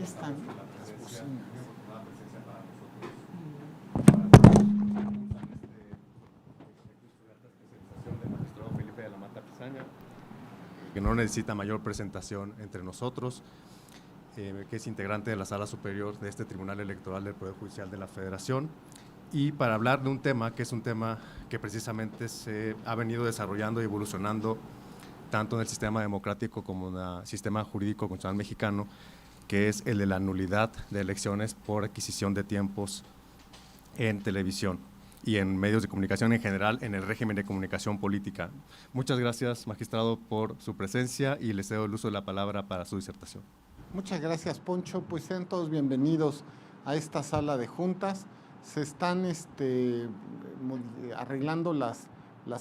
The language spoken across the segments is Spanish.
están las bocinas. Que no necesita mayor presentación entre nosotros, que es integrante de la Sala Superior de este Tribunal Electoral del Poder Judicial de la Federación, y para hablar de un tema que es un tema que precisamente se ha venido desarrollando y evolucionando tanto en el sistema democrático como en el sistema jurídico constitucional mexicano, que es el de la nulidad de elecciones por adquisición de tiempos en televisión y en medios de comunicación en general, en el régimen de comunicación política. Muchas gracias, magistrado, por su presencia y le cedo el uso de la palabra para su disertación. Muchas gracias, Poncho. Pues sean todos bienvenidos a esta sala de juntas. Se están arreglando las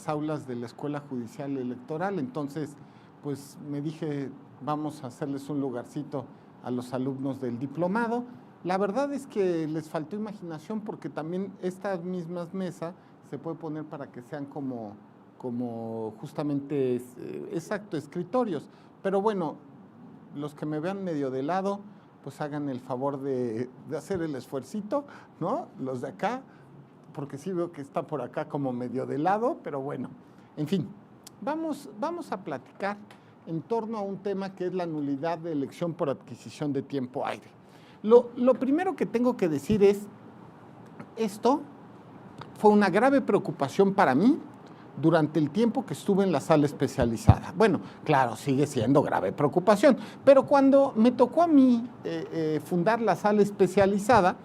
aulas de la Escuela Judicial Electoral, entonces pues me dije, vamos a hacerles un lugarcito a los alumnos del diplomado. La verdad es que les faltó imaginación porque también estas mismas mesas se puede poner para que sean como justamente, exacto, escritorios. Pero bueno, los que me vean medio de lado, pues hagan el favor de hacer el esfuercito, ¿no? Los de acá, porque sí veo que está por acá como medio de lado, pero bueno, en fin, vamos a platicar en torno a un tema que es la nulidad de elección por adquisición de tiempo aire. Lo primero que tengo que decir es, esto fue una grave preocupación para mí durante el tiempo que estuve en la sala especializada. Bueno, claro, sigue siendo grave preocupación, pero cuando me tocó a mí fundar la sala especializada,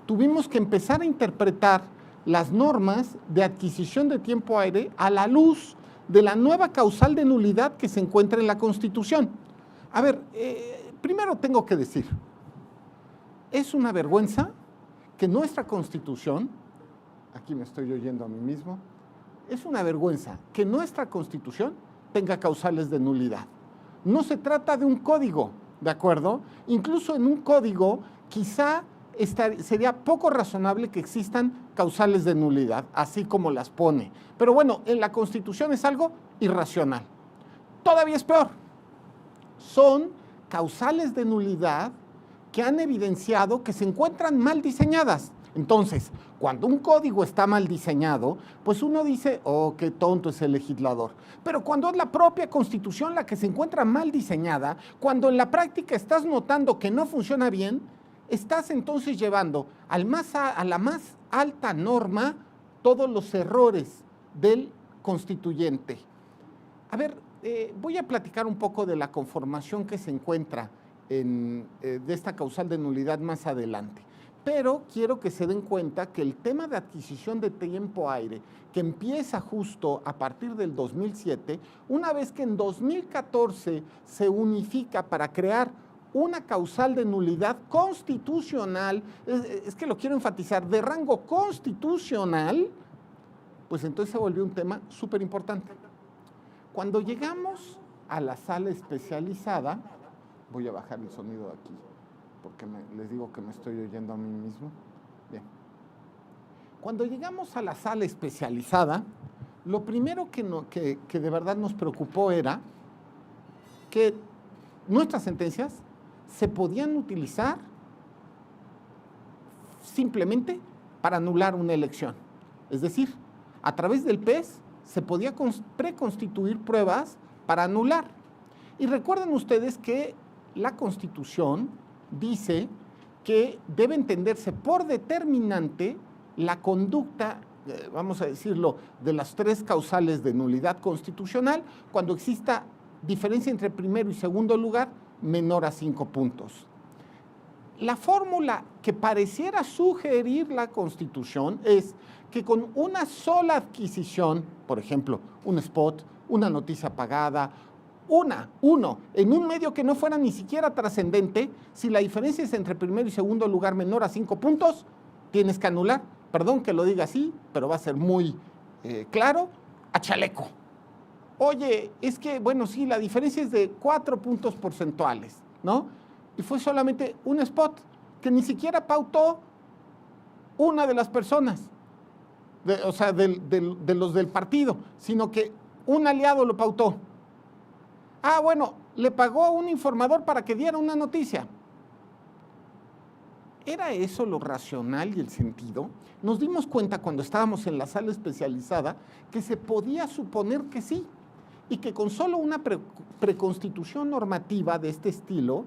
tuvimos que empezar a interpretar las normas de adquisición de tiempo aire a la luz de la nueva causal de nulidad que se encuentra en la Constitución. A ver, primero tengo que decir, es una vergüenza que nuestra Constitución, aquí me estoy oyendo a mí mismo, es una vergüenza que nuestra Constitución tenga causales de nulidad. No se trata de un código, ¿de acuerdo? Incluso en un código quizá sería poco razonable que existan causales de nulidad, así como las pone. Pero bueno, en la Constitución es algo irracional. Todavía es peor. Son causales de nulidad que han evidenciado que se encuentran mal diseñadas. Entonces, cuando un código está mal diseñado, pues uno dice, oh, qué tonto es el legislador. Pero cuando es la propia Constitución la que se encuentra mal diseñada, cuando en la práctica estás notando que no funciona bien, estás entonces llevando a la más alta norma todos los errores del constituyente. A ver, voy a platicar un poco de la conformación que se encuentra de esta causal de nulidad más adelante. Pero quiero que se den cuenta que el tema de adquisición de tiempo aire, que empieza justo a partir del 2007, una vez que en 2014 se unifica para crear una causal de nulidad constitucional, es que lo quiero enfatizar, de rango constitucional, pues entonces se volvió un tema súper importante. Cuando llegamos a la sala especializada, voy a bajar el sonido de aquí, porque les digo que me estoy oyendo a mí mismo. Bien. Cuando llegamos a la sala especializada, lo primero que de verdad nos preocupó era que nuestras sentencias se podían utilizar simplemente para anular una elección. Es decir, a través del PES se podía preconstituir pruebas para anular. Y recuerden ustedes que la Constitución dice que debe entenderse por determinante la conducta, vamos a decirlo, de las tres causales de nulidad constitucional cuando exista diferencia entre primero y segundo lugar menor a 5 puntos. La fórmula que pareciera sugerir la Constitución es que con una sola adquisición, por ejemplo, un spot, una noticia pagada, en un medio que no fuera ni siquiera trascendente, si la diferencia es entre primero y segundo lugar menor a 5 puntos, tienes que anular, perdón que lo diga así, pero va a ser muy claro, a chaleco. Oye, es que, bueno, sí, la diferencia es de 4 puntos porcentuales, ¿no? Y fue solamente un spot que ni siquiera pautó una de las personas, de los del partido, sino que un aliado lo pautó. Ah, bueno, le pagó a un informador para que diera una noticia. ¿Era eso lo racional y el sentido? Nos dimos cuenta cuando estábamos en la sala especializada que se podía suponer que sí, y que con solo una preconstitución normativa de este estilo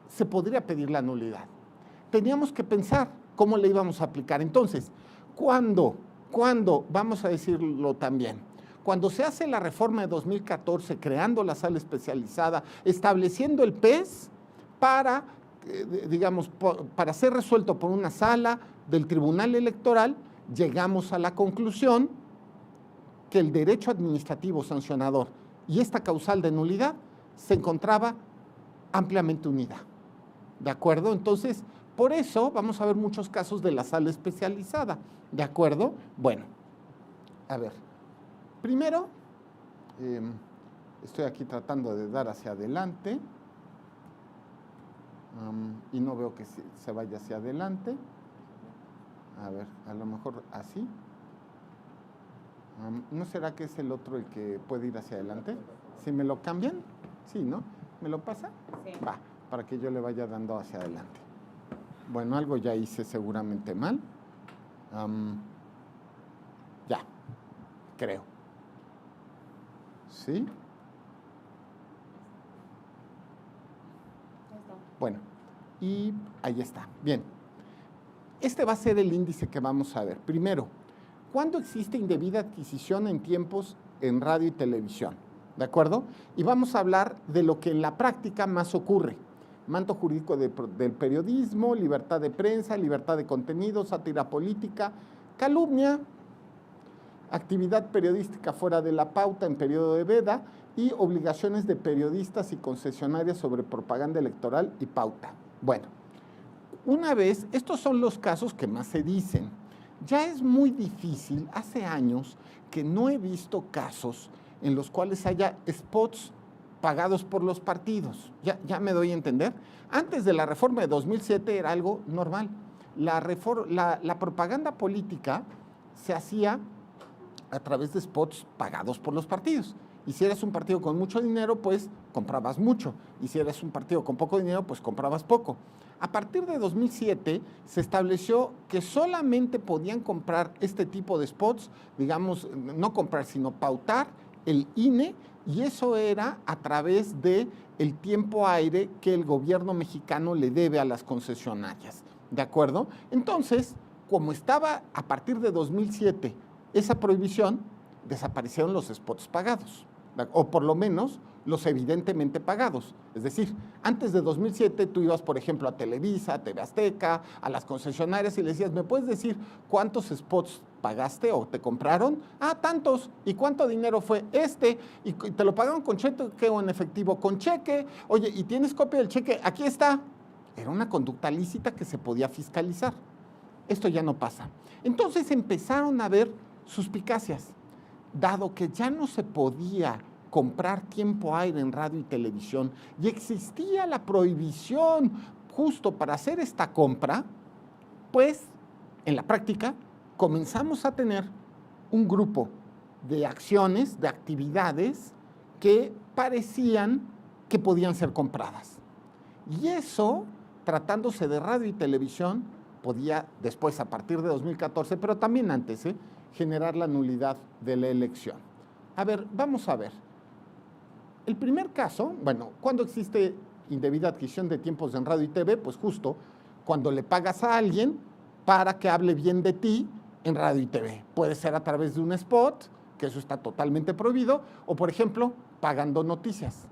se podría pedir la nulidad. Teníamos que pensar cómo le íbamos a aplicar. Entonces, ¿cuándo? Vamos a decirlo también. Cuando se hace la reforma de 2014, creando la sala especializada, estableciendo el PES para, digamos, para ser resuelto por una sala del Tribunal Electoral, llegamos a la conclusión que el derecho administrativo sancionador y esta causal de nulidad se encontraba ampliamente unida. ¿De acuerdo? Entonces, por eso vamos a ver muchos casos de la sala especializada. ¿De acuerdo? Bueno, a ver. Primero, estoy aquí tratando de dar hacia adelante y no veo que se vaya hacia adelante. A ver, a lo mejor así. ¿No será que es el otro el que puede ir hacia adelante? ¿Si me lo cambian? Sí, ¿no? ¿Me lo pasa? Sí. Va, para que yo le vaya dando hacia adelante. Bueno, algo ya hice seguramente mal. Ya, creo. ¿Sí? Ya está. Bueno, y ahí está. Bien. Este va a ser el índice que vamos a ver. Primero, ¿cuándo existe indebida adquisición en tiempos en radio y televisión? ¿De acuerdo? Y vamos a hablar de lo que en la práctica más ocurre. Manto jurídico del periodismo, libertad de prensa, libertad de contenido, sátira política, calumnia, actividad periodística fuera de la pauta en periodo de veda y obligaciones de periodistas y concesionarias sobre propaganda electoral y pauta. Bueno, una vez, estos son los casos que más se dicen. Ya es muy difícil, hace años que no he visto casos en los cuales haya spots pagados por los partidos. Ya me doy a entender. Antes de la reforma de 2007 era algo normal. La propaganda política se hacía a través de spots pagados por los partidos. Y si eres un partido con mucho dinero, pues comprabas mucho. Y si eres un partido con poco dinero, pues comprabas poco. A partir de 2007 se estableció que solamente podían comprar este tipo de spots, digamos, no comprar, sino pautar el INE, y eso era a través de el tiempo aire que el gobierno mexicano le debe a las concesionarias. ¿De acuerdo? Entonces, como estaba a partir de 2007 esa prohibición, desaparecieron los spots pagados, o por lo menos los evidentemente pagados. Es decir, antes de 2007 tú ibas, por ejemplo, a Televisa, a TV Azteca, a las concesionarias y le decías, ¿me puedes decir cuántos spots pagaste o te compraron? Ah, tantos. ¿Y cuánto dinero fue? ¿Y te lo pagaron con cheque o en efectivo? Con cheque. Oye, ¿y tienes copia del cheque? Aquí está. Era una conducta lícita que se podía fiscalizar. Esto ya no pasa. Entonces empezaron a haber suspicacias. Dado que ya no se podía comprar tiempo aire en radio y televisión y existía la prohibición justo para hacer esta compra, pues en la práctica comenzamos a tener un grupo de acciones, de actividades que parecían que podían ser compradas. Y eso, tratándose de radio y televisión, podía después, a partir de 2014, pero también antes, generar la nulidad de la elección. A ver, vamos a ver. El primer caso, bueno, ¿cuándo existe indebida adquisición de tiempos en radio y TV? Pues justo cuando le pagas a alguien para que hable bien de ti en radio y TV. Puede ser a través de un spot, que eso está totalmente prohibido, o por ejemplo, pagando noticias.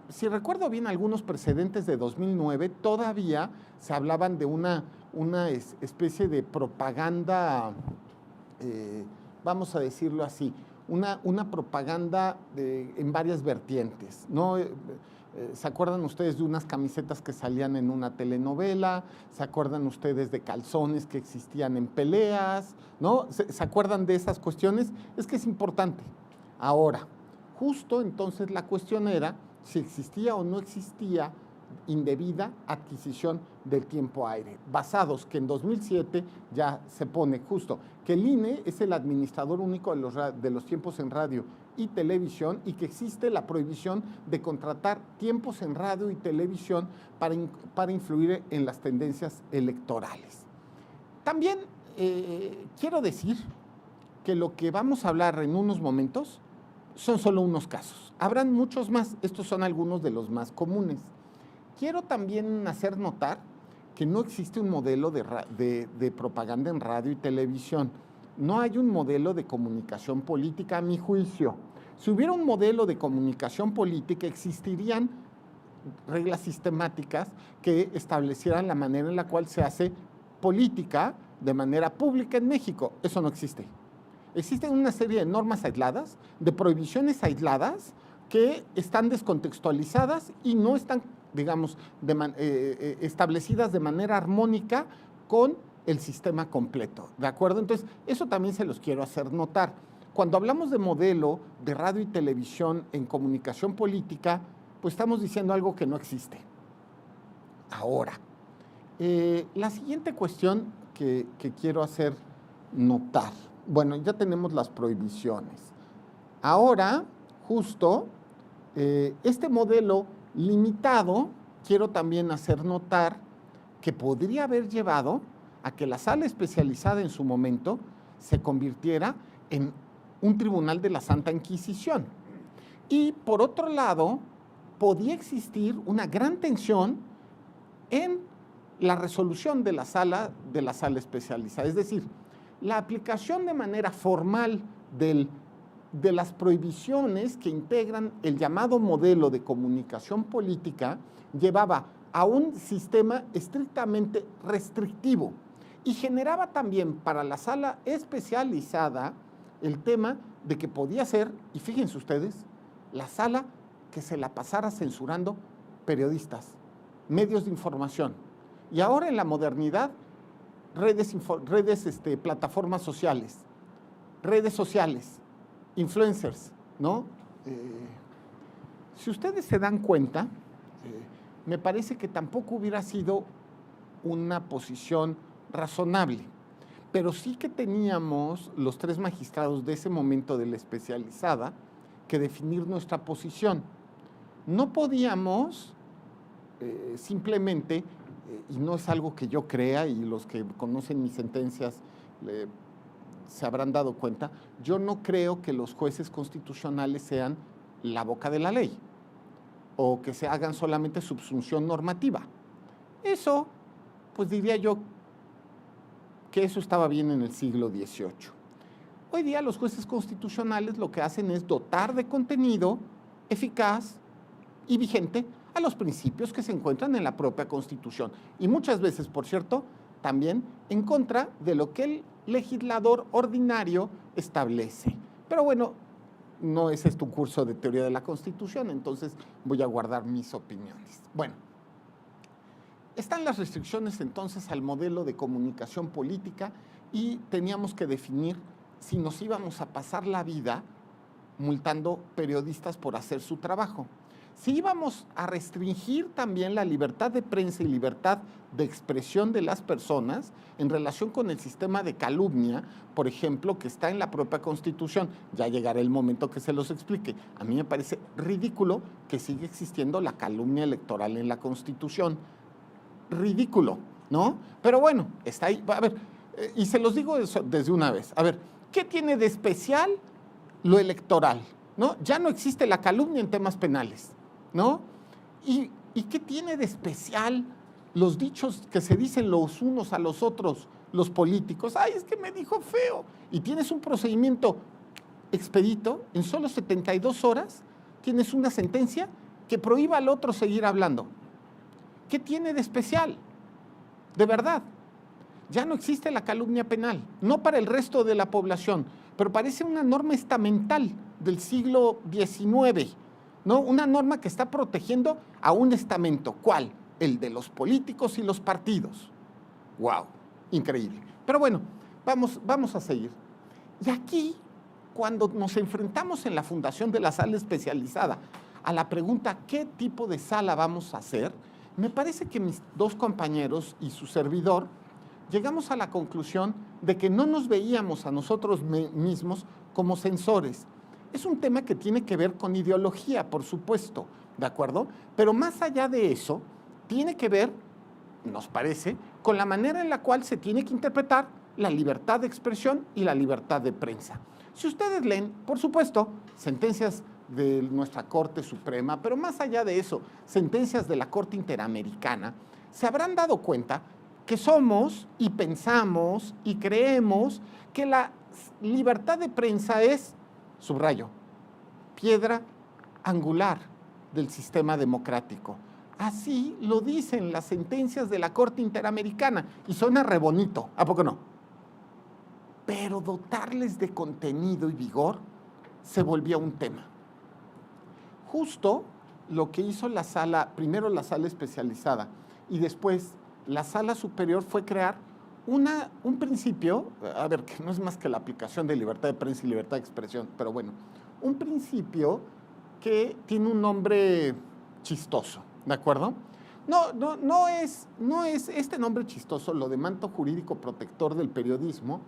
Si recuerdo bien algunos precedentes de 2009, todavía se hablaban de una especie de propaganda, vamos a decirlo así, una propaganda en varias vertientes, ¿no? ¿Se acuerdan ustedes de unas camisetas que salían en una telenovela? ¿Se acuerdan ustedes de calzones que existían en peleas? ¿No? ¿Se acuerdan de esas cuestiones? Es que es importante. Ahora, justo entonces la cuestión era si existía o no existía indebida adquisición del tiempo aire, basados que en 2007 ya se pone justo que el INE es el administrador único de los tiempos en radio y televisión y que existe la prohibición de contratar tiempos en radio y televisión para influir en las tendencias electorales. También quiero decir que lo que vamos a hablar en unos momentos son solo unos casos. Habrán muchos más, estos son algunos de los más comunes. Quiero también hacer notar que no existe un modelo de propaganda en radio y televisión. No hay un modelo de comunicación política, a mi juicio. Si hubiera un modelo de comunicación política, existirían reglas sistemáticas que establecieran la manera en la cual se hace política de manera pública en México. Eso no existe. Existen una serie de normas aisladas, de prohibiciones aisladas, que están descontextualizadas y no están, digamos, establecidas de manera armónica con el sistema completo, ¿de acuerdo? Entonces, eso también se los quiero hacer notar. Cuando hablamos de modelo de radio y televisión en comunicación política, pues estamos diciendo algo que no existe. Ahora, la siguiente cuestión que quiero hacer notar, bueno, ya tenemos las prohibiciones. Ahora, justo, este modelo limitado, quiero también hacer notar que podría haber llevado a que la sala especializada en su momento se convirtiera en un tribunal de la Santa Inquisición. Y por otro lado, podía existir una gran tensión en la resolución de la sala especializada. Es decir, la aplicación de manera formal de las prohibiciones que integran el llamado modelo de comunicación política llevaba a un sistema estrictamente restrictivo y generaba también para la sala especializada el tema de que podía ser, y fíjense ustedes, la sala que se la pasara censurando periodistas, medios de información. Y ahora en la modernidad, plataformas sociales, redes sociales, influencers, ¿no? Si ustedes se dan cuenta, me parece que tampoco hubiera sido una posición razonable, pero sí que teníamos los 3 magistrados de ese momento de la especializada que definir nuestra posición. No podíamos simplemente, y no es algo que yo crea, y los que conocen mis sentencias se habrán dado cuenta, yo no creo que los jueces constitucionales sean la boca de la ley o que se hagan solamente subsunción normativa. Eso, pues diría yo que eso estaba bien en el siglo XVIII. Hoy día los jueces constitucionales lo que hacen es dotar de contenido eficaz y vigente a los principios que se encuentran en la propia Constitución. Y muchas veces, por cierto, también en contra de lo que el legislador ordinario establece. Pero bueno, no es un curso de teoría de la Constitución, entonces voy a guardar mis opiniones. Bueno, están las restricciones entonces al modelo de comunicación política y teníamos que definir si nos íbamos a pasar la vida multando periodistas por hacer su trabajo. Si íbamos a restringir también la libertad de prensa y libertad de expresión de las personas en relación con el sistema de calumnia, por ejemplo, que está en la propia Constitución. Ya llegará el momento que se los explique. A mí me parece ridículo que siga existiendo la calumnia electoral en la Constitución. Ridículo, ¿no? Pero bueno, está ahí. A ver, y se los digo desde una vez. A ver, ¿qué tiene de especial lo electoral? ¿No? Ya no existe la calumnia en temas penales, ¿no? ¿Y qué tiene de especial los dichos que se dicen los unos a los otros, los políticos? Ay, es que me dijo feo. Y tienes un procedimiento expedito, en solo 72 horas tienes una sentencia que prohíba al otro seguir hablando. ¿Qué tiene de especial? De verdad, ya no existe la calumnia penal, no para el resto de la población, pero parece una norma estamental del siglo XIX, ¿no? Una norma que está protegiendo a un estamento. ¿Cuál? El de los políticos y los partidos. ¡Wow! Increíble. Pero bueno, vamos a seguir. Y aquí, cuando nos enfrentamos en la fundación de la sala especializada a la pregunta ¿qué tipo de sala vamos a hacer?, Me parece que mis dos compañeros y su servidor llegamos a la conclusión de que no nos veíamos a nosotros mismos como censores. Es un tema que tiene que ver con ideología, por supuesto, ¿de acuerdo? Pero más allá de eso, tiene que ver, nos parece, con la manera en la cual se tiene que interpretar la libertad de expresión y la libertad de prensa. Si ustedes leen, por supuesto, sentencias de nuestra Corte Suprema, pero más allá de eso, sentencias de la Corte Interamericana, se habrán dado cuenta que somos y pensamos y creemos que la libertad de prensa es, subrayo, piedra angular del sistema democrático. Así lo dicen las sentencias de la Corte Interamericana y suena re bonito, ¿a poco no? Pero dotarles de contenido y vigor se volvía un tema. Justo lo que hizo la sala, primero la sala especializada y después la sala superior, fue crear un principio, a ver, que no es más que la aplicación de libertad de prensa y libertad de expresión, pero bueno, un principio que tiene un nombre chistoso, ¿de acuerdo? No es este nombre chistoso, lo de manto jurídico protector del periodismo,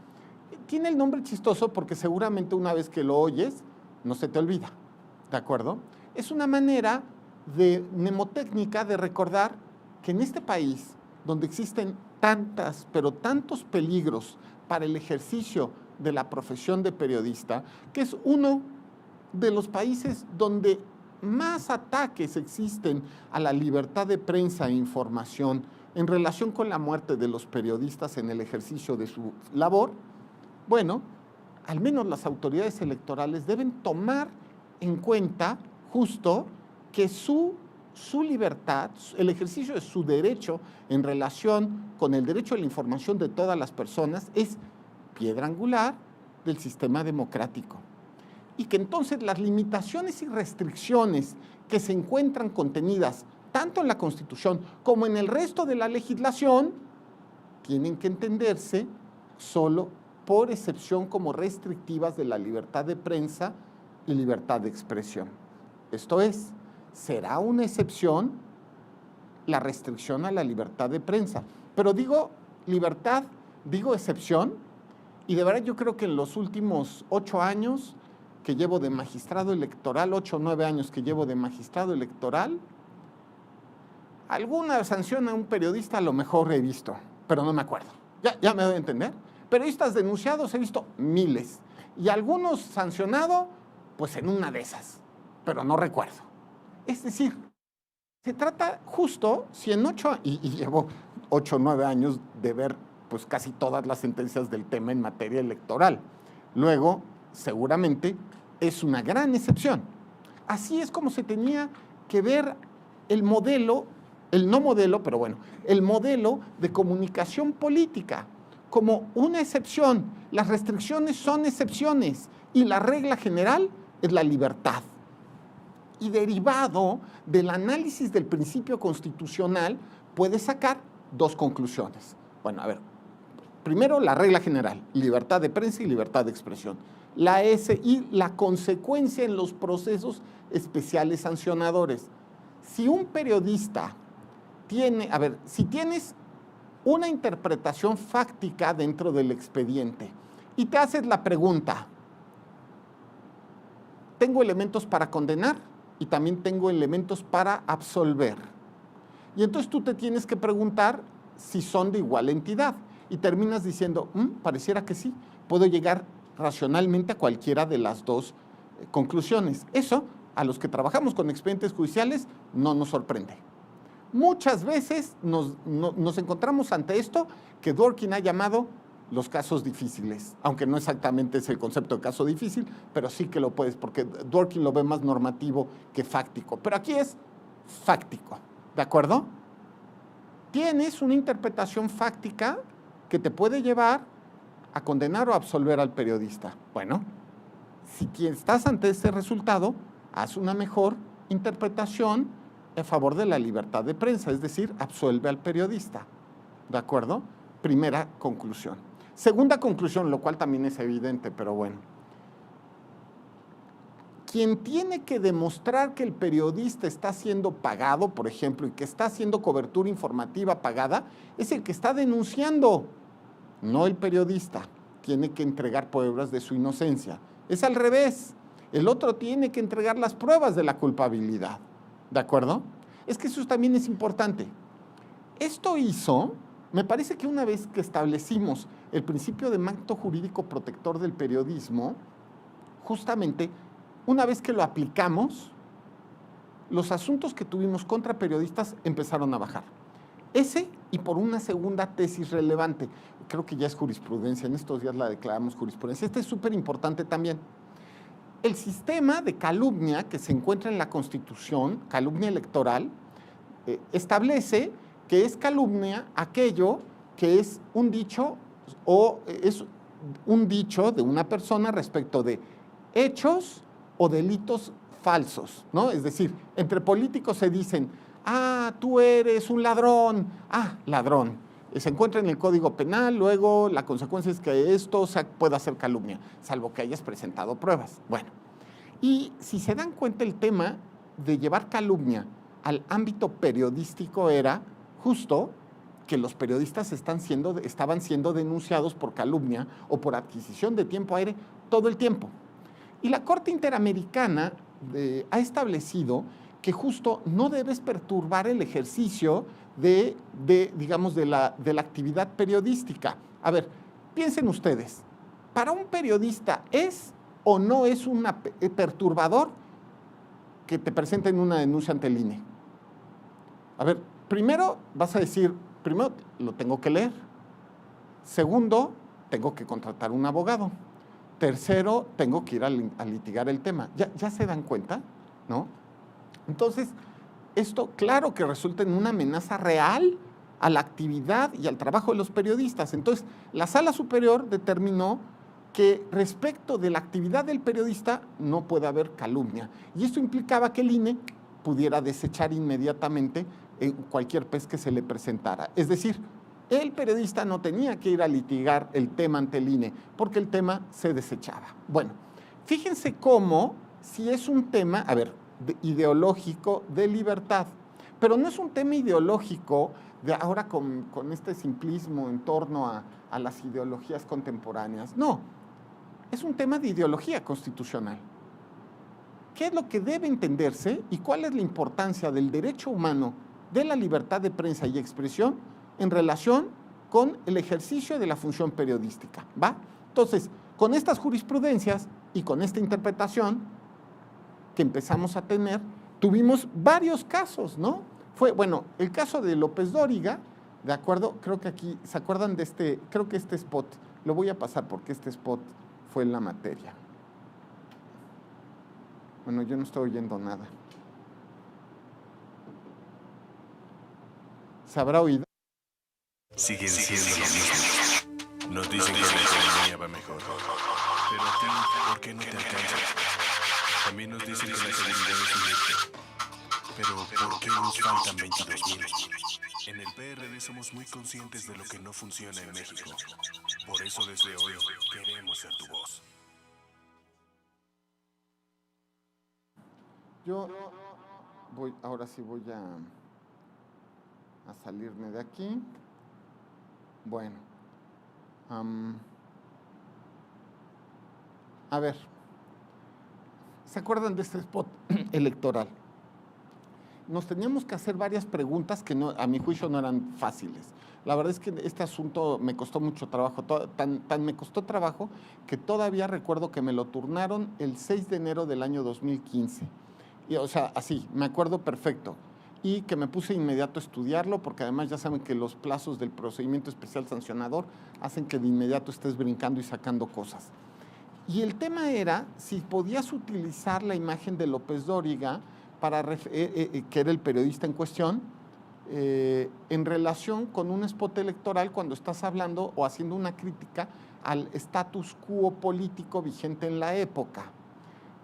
tiene el nombre chistoso porque seguramente una vez que lo oyes, no se te olvida, ¿de acuerdo? Es una manera de mnemotécnica de recordar que en este país, donde existen tantas, pero tantos peligros para el ejercicio de la profesión de periodista, que es uno de los países donde más ataques existen a la libertad de prensa e información en relación con la muerte de los periodistas en el ejercicio de su labor, bueno, al menos las autoridades electorales deben tomar en cuenta justo que su libertad, el ejercicio de su derecho en relación con el derecho a la información de todas las personas es piedra angular del sistema democrático. Y que entonces las limitaciones y restricciones que se encuentran contenidas tanto en la Constitución como en el resto de la legislación tienen que entenderse solo por excepción como restrictivas de la libertad de prensa y libertad de expresión. Esto es, será una excepción la restricción a la libertad de prensa. Pero digo libertad, digo excepción, y de verdad yo creo que en los últimos 8 años que llevo de magistrado electoral, 8 o 9 años que llevo de magistrado electoral, alguna sanción a un periodista a lo mejor he visto, pero no me acuerdo. Ya me doy a entender. Periodistas denunciados he visto miles, y algunos sancionados, pues en una de esas, pero no recuerdo. Es decir, se trata justo, si en 8, y llevo 8 o 9 años de ver pues casi todas las sentencias del tema en materia electoral. Luego, seguramente, es una gran excepción. Así es como se tenía que ver el modelo, el no modelo, pero bueno, el modelo de comunicación política como una excepción. Las restricciones son excepciones y la regla general es la libertad. Y derivado del análisis del principio constitucional, puede sacar 2 conclusiones. Bueno, a ver, primero la regla general, libertad de prensa y libertad de expresión. La S y la consecuencia en los procesos especiales sancionadores. Si un periodista tiene, a ver, si tienes una interpretación fáctica dentro del expediente y te haces la pregunta, ¿tengo elementos para condenar? Y también tengo elementos para absolver. Y entonces tú te tienes que preguntar si son de igual entidad. Y terminas diciendo, pareciera que sí, puedo llegar racionalmente a cualquiera de las 2 conclusiones. Eso, a los que trabajamos con expedientes judiciales, no nos sorprende. Muchas veces nos encontramos ante esto que Dworkin ha llamado los casos difíciles, aunque no exactamente es el concepto de caso difícil, pero sí que lo puedes, porque Dworkin lo ve más normativo que fáctico. Pero aquí es fáctico, ¿de acuerdo? Tienes una interpretación fáctica que te puede llevar a condenar o absolver al periodista. Bueno, si estás ante ese resultado, haz una mejor interpretación a favor de la libertad de prensa, es decir, absuelve al periodista. ¿De acuerdo? Primera conclusión. Segunda conclusión, lo cual también es evidente, pero bueno. quien tiene que demostrar que el periodista está siendo pagado, por ejemplo, y que está haciendo cobertura informativa pagada, es el que está denunciando, no el periodista. Tiene que entregar pruebas de su inocencia. Es al revés. El otro tiene que entregar las pruebas de la culpabilidad. ¿De acuerdo? Es que eso también es importante. Esto hizo, me parece que una vez que establecimos el principio de manto jurídico protector del periodismo, justamente, una vez que lo aplicamos, los asuntos que tuvimos contra periodistas empezaron a bajar. Ese y por una segunda tesis relevante, creo que ya es jurisprudencia, en estos días la declaramos jurisprudencia, es súper importante también. El sistema de calumnia que se encuentra en la Constitución, calumnia electoral, establece que es calumnia aquello que es un dicho o es un dicho de una persona respecto de hechos o delitos falsos, ¿no? Es decir, entre políticos se dicen, tú eres un ladrón, ladrón. Se encuentra en el Código Penal, luego la consecuencia es que esto pueda ser calumnia, salvo que hayas presentado pruebas. Bueno, y si se dan cuenta, el tema de llevar calumnia al ámbito periodístico era justo que los periodistas estaban siendo denunciados por calumnia o por adquisición de tiempo aire todo el tiempo. Y la Corte Interamericana ha establecido que justo no debes perturbar el ejercicio de la actividad periodística. A ver, piensen ustedes, ¿para un periodista es o no es un perturbador que te presenten una denuncia ante el INE? A ver, primero vas a decir, primero lo tengo que leer. Segundo, tengo que contratar un abogado. Tercero, tengo que ir a litigar el tema. ¿Ya se dan cuenta? ¿No? Entonces, esto claro que resulta en una amenaza real a la actividad y al trabajo de los periodistas. Entonces, la Sala Superior determinó que respecto de la actividad del periodista no puede haber calumnia. Y esto implicaba que el INE pudiera desechar inmediatamente cualquier pez que se le presentara. Es decir, el periodista no tenía que ir a litigar el tema ante el INE, porque el tema se desechaba. Bueno, fíjense cómo, si es un tema, ideológico de libertad, pero no es un tema ideológico de ahora con este simplismo en torno a las ideologías contemporáneas. No, es un tema de ideología constitucional. ¿Qué es lo que debe entenderse y cuál es la importancia del derecho humano de la libertad de prensa y expresión en relación con el ejercicio de la función periodística? ¿Va? Entonces, con estas jurisprudencias y con esta interpretación que empezamos a tener, tuvimos varios casos, ¿no? El caso de López Dóriga, ¿de acuerdo? Creo que aquí, ¿se acuerdan de este? Creo que este spot, lo voy a pasar porque este spot fue en la materia. Bueno, yo no estoy oyendo nada. ¿Se habrá oído? Siguen siendo lo mismo. Nos dicen que la economía va mejor. Pero a ti, ¿por qué no te alcanza? También nos dicen que la seguridad es un hecho. Pero ¿por qué nos faltan 22.000? En el PRD somos muy conscientes de lo que no funciona en México. Por eso desde hoy queremos ser tu voz. Yo ahora sí voy a salirme de aquí. Bueno, a ver, ¿se acuerdan de este spot electoral? Nos teníamos que hacer varias preguntas que a mi juicio no eran fáciles. La verdad es que este asunto me costó mucho trabajo, tan me costó trabajo que todavía recuerdo que me lo turnaron el 6 de enero del año 2015. Y, o sea, así, me acuerdo perfecto. Y que me puse inmediato a estudiarlo, porque además ya saben que los plazos del procedimiento especial sancionador hacen que de inmediato estés brincando y sacando cosas. Y el tema era si podías utilizar la imagen de López Dóriga, que era el periodista en cuestión, en relación con un spot electoral cuando estás hablando o haciendo una crítica al status quo político vigente en la época.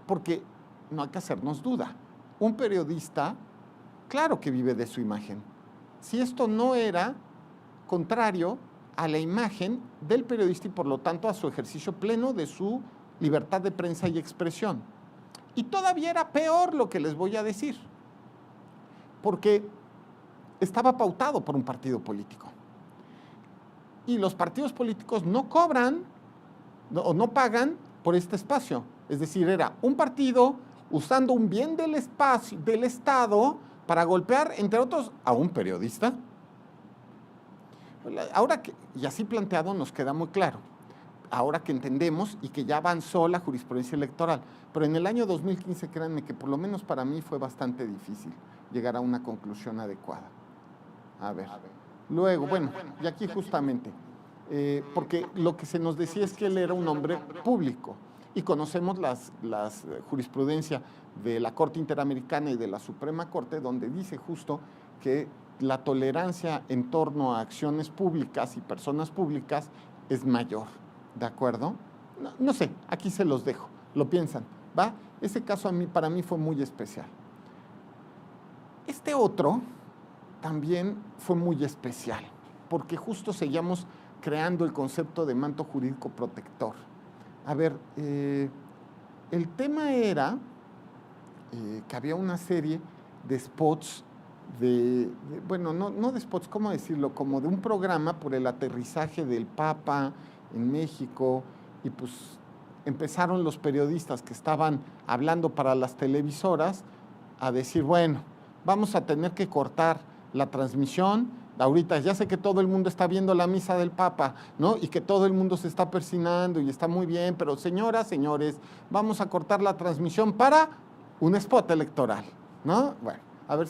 Porque no hay que hacernos duda. Un periodista, claro que vive de su imagen. Si esto no era contrario a la imagen del periodista y por lo tanto a su ejercicio pleno de su libertad de prensa y expresión. Y todavía era peor lo que les voy a decir, porque estaba pautado por un partido político. Y los partidos políticos no cobran o no pagan por este espacio. Es decir, era un partido usando un bien del espacio, del Estado, para golpear, entre otros, a un periodista. Ahora que, y así planteado, nos queda muy claro. Ahora que entendemos y que ya avanzó la jurisprudencia electoral. Pero en el año 2015, créanme que por lo menos para mí fue bastante difícil llegar a una conclusión adecuada. A ver. Luego, bueno, y aquí justamente, porque lo que se nos decía es que él era un hombre público y conocemos las jurisprudencia de la Corte Interamericana y de la Suprema Corte, donde dice justo que la tolerancia en torno a acciones públicas y personas públicas es mayor, ¿de acuerdo? No sé, aquí se los dejo, lo piensan, ¿va? Ese caso para mí fue muy especial. Este otro también fue muy especial, porque justo seguíamos creando el concepto de manto jurídico protector. A ver, el tema era que había una serie de spots, bueno, no de spots, ¿cómo decirlo? Como de un programa por el aterrizaje del Papa en México, y pues empezaron los periodistas que estaban hablando para las televisoras a decir, bueno, vamos a tener que cortar la transmisión. Ahorita ya sé que todo el mundo está viendo la misa del Papa, ¿no? Y que todo el mundo se está persinando y está muy bien, pero señoras, señores, vamos a cortar la transmisión para un spot electoral, ¿no? Bueno, a ver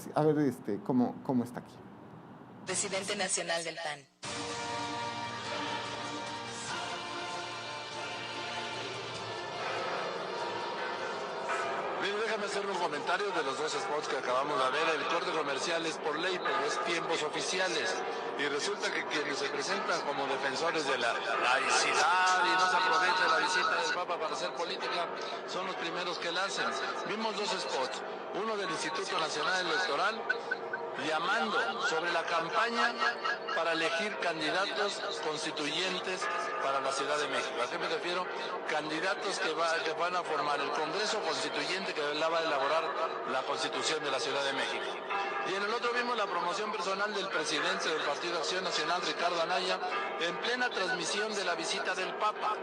cómo está aquí. Presidente nacional del PAN. Déjame hacer un comentario de los dos spots que acabamos de ver. El corte comercial es por ley, pero es tiempos oficiales. Y resulta que quienes se presentan como defensores de la laicidad y no se aprovecha la visita del Papa para hacer política son los primeros que la hacen. Vimos dos spots, uno del Instituto Nacional Electoral llamando sobre la campaña para elegir candidatos constituyentes para la Ciudad de México. ¿A qué me refiero? Candidatos que van a formar el Congreso Constituyente que va a elaborar la Constitución de la Ciudad de México. Y en el otro vimos la promoción personal del presidente del Partido Acción Nacional, Ricardo Anaya, en plena transmisión de la visita del Papa,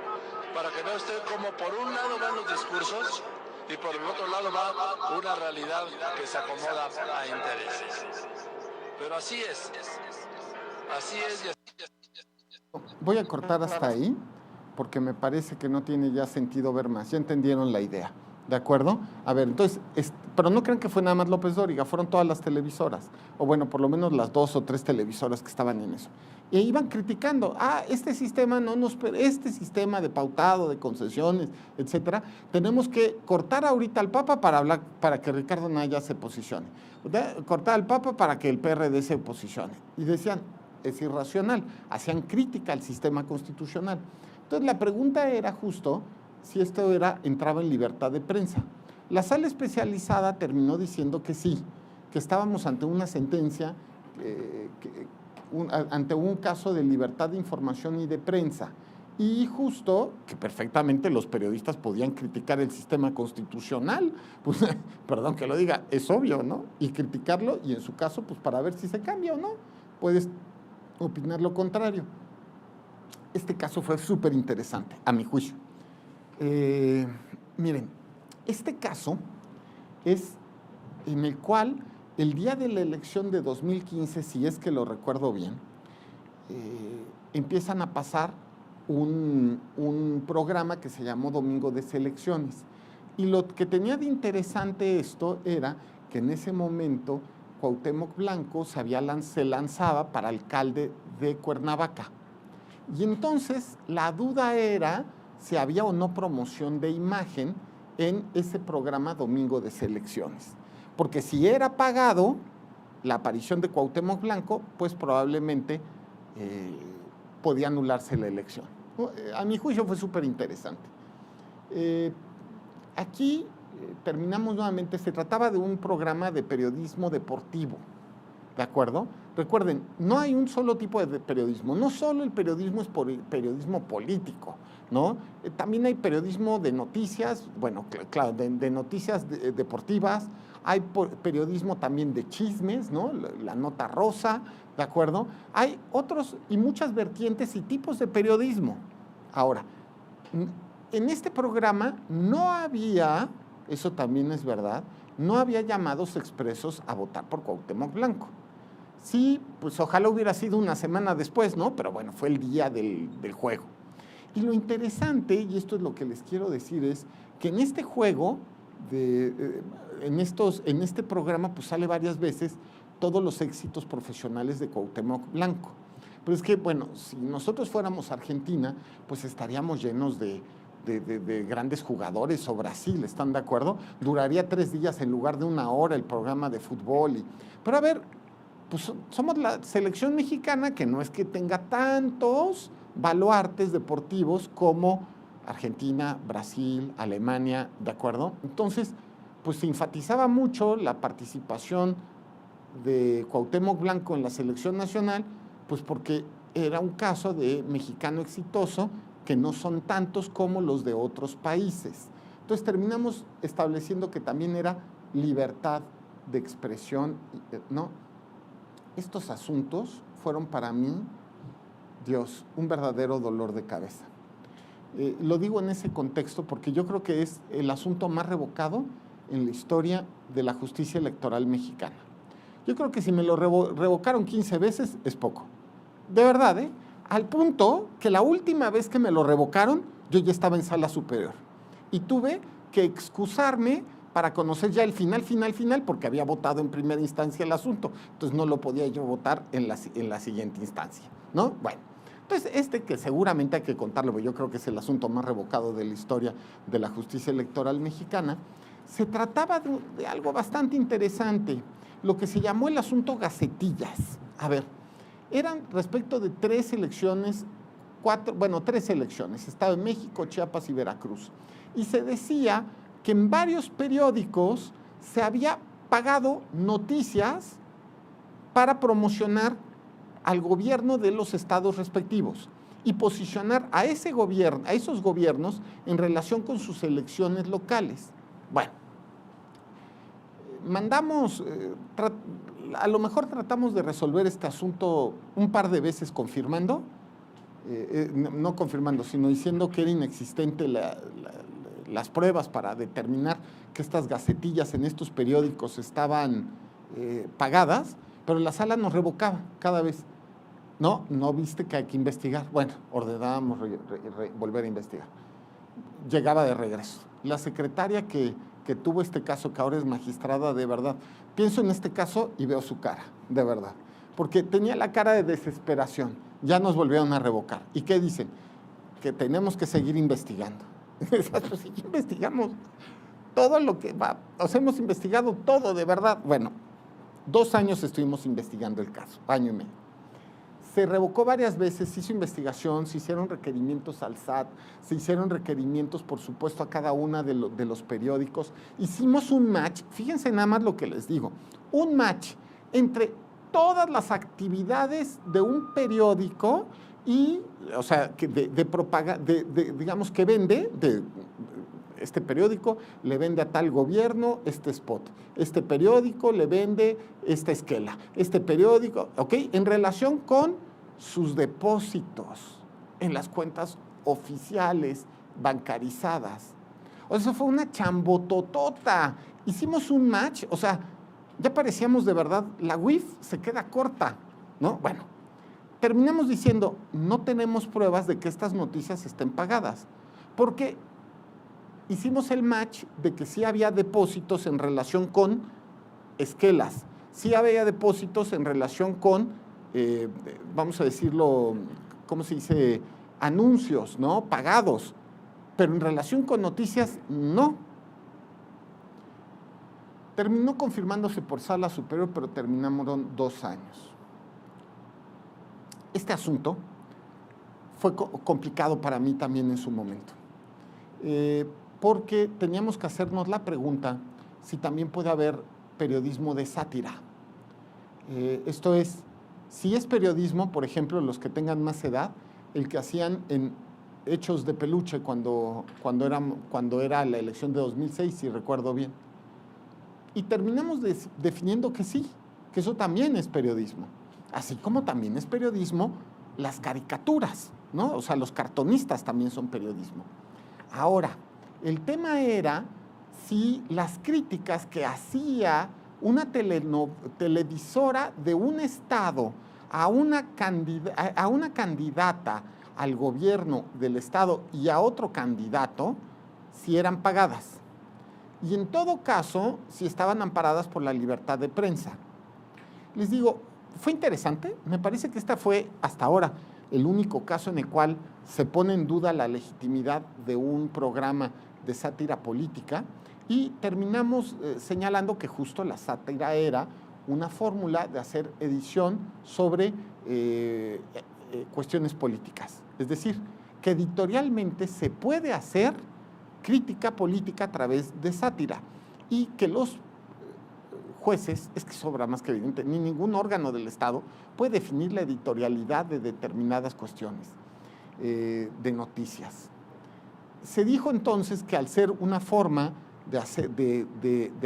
para que vea usted cómo por un lado van los discursos y por el otro lado va una realidad que se acomoda a intereses. Pero así es. Así es. Voy a cortar hasta ahí, porque me parece que no tiene ya sentido ver más. Ya entendieron la idea, ¿de acuerdo? A ver, entonces, pero no crean que fue nada más López Dóriga, fueron todas las televisoras, o bueno, por lo menos las 2 o 3 televisoras que estaban en eso. E iban criticando, este sistema este sistema de pautado, de concesiones, etcétera, tenemos que cortar ahorita al Papa para que Ricardo Anaya se posicione, cortar al Papa para que el PRD se posicione. Y decían, es irracional, hacían crítica al sistema constitucional. Entonces la pregunta era justo si esto entraba en libertad de prensa. La sala especializada terminó diciendo que sí, que estábamos ante una sentencia, ante un caso de libertad de información y de prensa, y justo que perfectamente los periodistas podían criticar el sistema constitucional, pues, perdón que lo diga, es obvio, ¿no? Y criticarlo, y en su caso, pues para ver si se cambia o no, puedes opinar lo contrario. Este caso fue súper interesante, a mi juicio. Miren, este caso es en el cual el día de la elección de 2015, si es que lo recuerdo bien, empiezan a pasar un programa que se llamó Domingo de Selecciones. Y lo que tenía de interesante esto era que en ese momento Cuauhtémoc Blanco se lanzaba para alcalde de Cuernavaca. Y entonces la duda era si había o no promoción de imagen en ese programa Domingo de Selecciones. Porque si era pagado la aparición de Cuauhtémoc Blanco, pues probablemente podía anularse la elección. A mi juicio fue súper interesante. Aquí terminamos nuevamente, se trataba de un programa de periodismo deportivo, ¿de acuerdo? Recuerden, no hay un solo tipo de periodismo. No solo el periodismo es periodismo político, ¿no? También hay periodismo de noticias, bueno, claro, de noticias deportivas. Hay periodismo también de chismes, ¿no? La nota rosa, ¿de acuerdo? Hay otros y muchas vertientes y tipos de periodismo. Ahora, en este programa no había, eso también es verdad, no había llamados expresos a votar por Cuauhtémoc Blanco. Sí, pues ojalá hubiera sido una semana después, ¿no? Pero bueno, fue el día del juego. Y lo interesante, y esto es lo que les quiero decir, es que en este juego, en este programa, pues sale varias veces todos los éxitos profesionales de Cuauhtémoc Blanco. Pero es que, bueno, si nosotros fuéramos Argentina, pues estaríamos llenos de grandes jugadores, o Brasil, ¿están de acuerdo? Duraría 3 días en lugar de 1 hora el programa de fútbol. Pero a ver, pues somos la selección mexicana que no es que tenga tantos baluartes deportivos como Argentina, Brasil, Alemania, ¿de acuerdo? Entonces, pues se enfatizaba mucho la participación de Cuauhtémoc Blanco en la selección nacional, pues porque era un caso de mexicano exitoso que no son tantos como los de otros países. Entonces terminamos estableciendo que también era libertad de expresión, ¿no? Estos asuntos fueron para mí, Dios, un verdadero dolor de cabeza. Lo digo en ese contexto porque yo creo que es el asunto más revocado en la historia de la justicia electoral mexicana. Yo creo que si me lo revocaron 15 veces es poco. De verdad, ¿eh? Al punto que la última vez que me lo revocaron, yo ya estaba en sala superior. Y tuve que excusarme para conocer ya el final, porque había votado en primera instancia el asunto. Entonces no lo podía yo votar en la siguiente instancia, ¿no? Bueno, entonces que seguramente hay que contarlo, porque yo creo que es el asunto más revocado de la historia de la justicia electoral mexicana. Se trataba de algo bastante interesante, lo que se llamó el asunto Gacetillas. A ver, eran respecto de 3 elecciones, 3 elecciones, Estado de México, Chiapas y Veracruz. Y se decía que en varios periódicos se había pagado noticias para promocionar al gobierno de los estados respectivos y posicionar a esos gobiernos en relación con sus elecciones locales. Bueno, a lo mejor tratamos de resolver este asunto un par de veces confirmando, no confirmando, sino diciendo que era inexistente las pruebas para determinar que estas gacetillas en estos periódicos estaban pagadas, pero la sala nos revocaba cada vez. No viste que hay que investigar. Bueno, ordenábamos volver a investigar. Llegaba de regreso. La secretaria que tuvo este caso, que ahora es magistrada, de verdad, pienso en este caso y veo su cara, de verdad, porque tenía la cara de desesperación. Ya nos volvieron a revocar. ¿Y qué dicen? Que tenemos que seguir investigando. Pues sí, investigamos todo lo que va, o sea, hemos investigado todo, de verdad. Bueno, 2 años estuvimos investigando el caso, 1 año y medio. Se revocó varias veces, se hizo investigación, se hicieron requerimientos al SAT, se hicieron requerimientos, por supuesto, a cada uno de los periódicos. Hicimos un match, fíjense nada más lo que les digo, un match entre todas las actividades de un periódico y, o sea, digamos que vende, este periódico le vende a tal gobierno este spot, este periódico le vende esta esquela, este periódico, ¿ok? En relación con sus depósitos en las cuentas oficiales bancarizadas. O sea, fue una chambototota. Hicimos un match, o sea, ya parecíamos de verdad, la UIF se queda corta, ¿no? Bueno, terminamos diciendo, no tenemos pruebas de que estas noticias estén pagadas, porque hicimos el match de que sí había depósitos en relación con esquelas, sí había depósitos en relación con, vamos a decirlo, ¿cómo se dice? Anuncios, ¿no? Pagados, pero en relación con noticias, no. Terminó confirmándose por sala superior, pero terminaron 2 años. Este asunto fue complicado para mí también en su momento, porque teníamos que hacernos la pregunta si también puede haber periodismo de sátira. Esto es, Si es periodismo, por ejemplo, los que tengan más edad, el que hacían en Hechos de Peluche cuando era la elección de 2006, si recuerdo bien. Y terminamos definiendo que sí, que eso también es periodismo. Así como también es periodismo las caricaturas, ¿no? O sea, los cartonistas también son periodismo. Ahora, el tema era si las críticas que hacía una televisora de un estado a una candidata al gobierno del estado y a otro candidato, si eran pagadas. Y en todo caso, si estaban amparadas por la libertad de prensa. Les digo, fue interesante, me parece que esta fue hasta ahora el único caso en el cual se pone en duda la legitimidad de un programa de sátira política, y terminamos señalando que justo la sátira era una fórmula de hacer edición sobre cuestiones políticas. Es decir, que editorialmente se puede hacer crítica política a través de sátira, y que los jueces, es que sobra más que evidente, ni ningún órgano del Estado puede definir la editorialidad de determinadas cuestiones de noticias. Se dijo entonces que al ser una forma de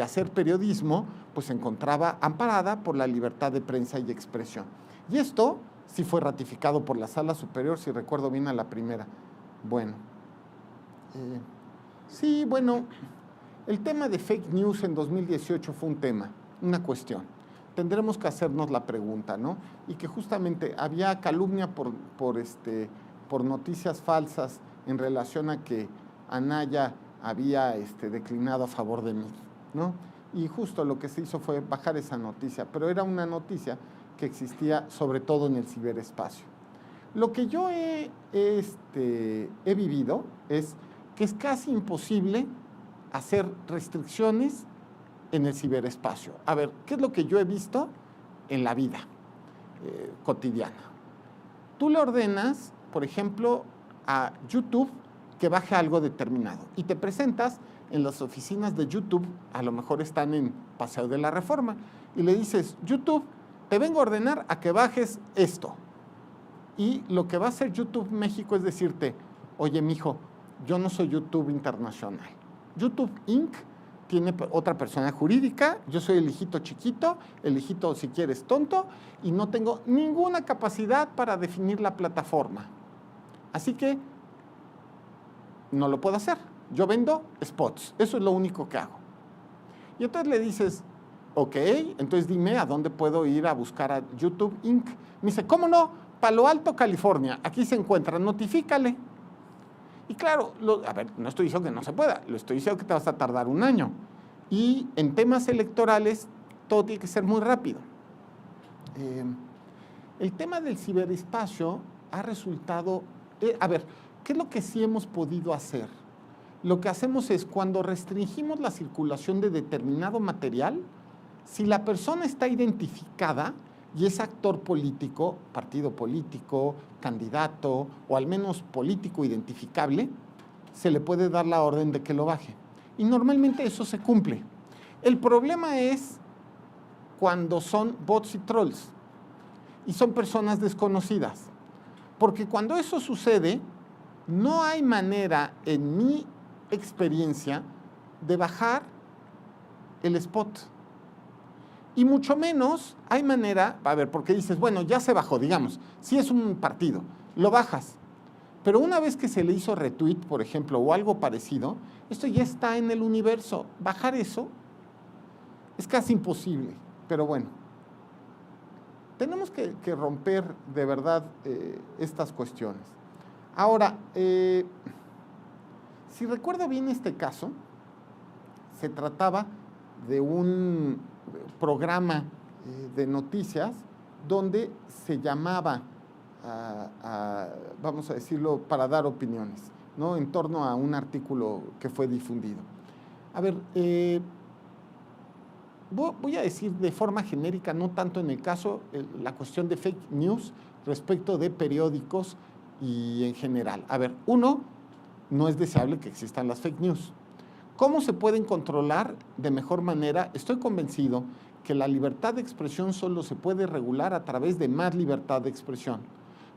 hacer periodismo, pues se encontraba amparada por la libertad de prensa y expresión. Y esto sí fue ratificado por la Sala Superior, si recuerdo bien, a la primera. Bueno, sí, bueno, el tema de fake news en 2018 fue un tema, una cuestión. Tendremos que hacernos la pregunta, ¿no? Y que justamente había calumnia por noticias falsas en relación a que Anaya había declinado a favor de mí, ¿no? Y justo lo que se hizo fue bajar esa noticia, pero era una noticia que existía sobre todo en el ciberespacio. Lo que yo he vivido es que es casi imposible hacer restricciones en el ciberespacio. A ver, ¿qué es lo que yo he visto en la vida cotidiana? Tú le ordenas, por ejemplo, a YouTube que baje algo determinado y te presentas en las oficinas de YouTube, a lo mejor están en Paseo de la Reforma, y le dices, YouTube, te vengo a ordenar a que bajes esto. Y lo que va a hacer YouTube México es decirte, oye, mijo, yo no soy YouTube Internacional. YouTube Inc. tiene otra persona jurídica, yo soy el hijito chiquito, el hijito, si quieres, tonto, y no tengo ninguna capacidad para definir la plataforma. Así que no lo puedo hacer. Yo vendo spots, eso es lo único que hago. Y entonces le dices, ok, entonces dime a dónde puedo ir a buscar a YouTube Inc. Me dice, ¿cómo no? Palo Alto, California, aquí se encuentra, notifícale. Y claro, a ver, no estoy diciendo que no se pueda, lo estoy diciendo que te vas a tardar un año. Y en temas electorales, todo tiene que ser muy rápido. El tema del ciberespacio ha resultado, a ver, ¿qué es lo que sí hemos podido hacer? Lo que hacemos es, cuando restringimos la circulación de determinado material, si la persona está identificada y es actor político, partido político, candidato o al menos político identificable, se le puede dar la orden de que lo baje. Y normalmente eso se cumple. El problema es cuando son bots y trolls y son personas desconocidas. Porque cuando eso sucede, no hay manera, en mi experiencia, de bajar el spot. Y mucho menos hay manera, a ver, porque dices, bueno, ya se bajó, digamos, si es un partido, lo bajas. Pero una vez que se le hizo retweet, por ejemplo, o algo parecido, esto ya está en el universo. Bajar eso es casi imposible, pero bueno. Tenemos que romper de verdad estas cuestiones. Ahora, si recuerdo bien este caso, se trataba de un programa de noticias donde se llamaba, vamos a decirlo, para dar opiniones, ¿no? En torno a un artículo que fue difundido. A ver, voy a decir de forma genérica, no tanto en el caso, la cuestión de fake news respecto de periódicos y en general. A ver, uno, no es deseable que existan las fake news. ¿Cómo se pueden controlar de mejor manera? Estoy convencido que la libertad de expresión solo se puede regular a través de más libertad de expresión.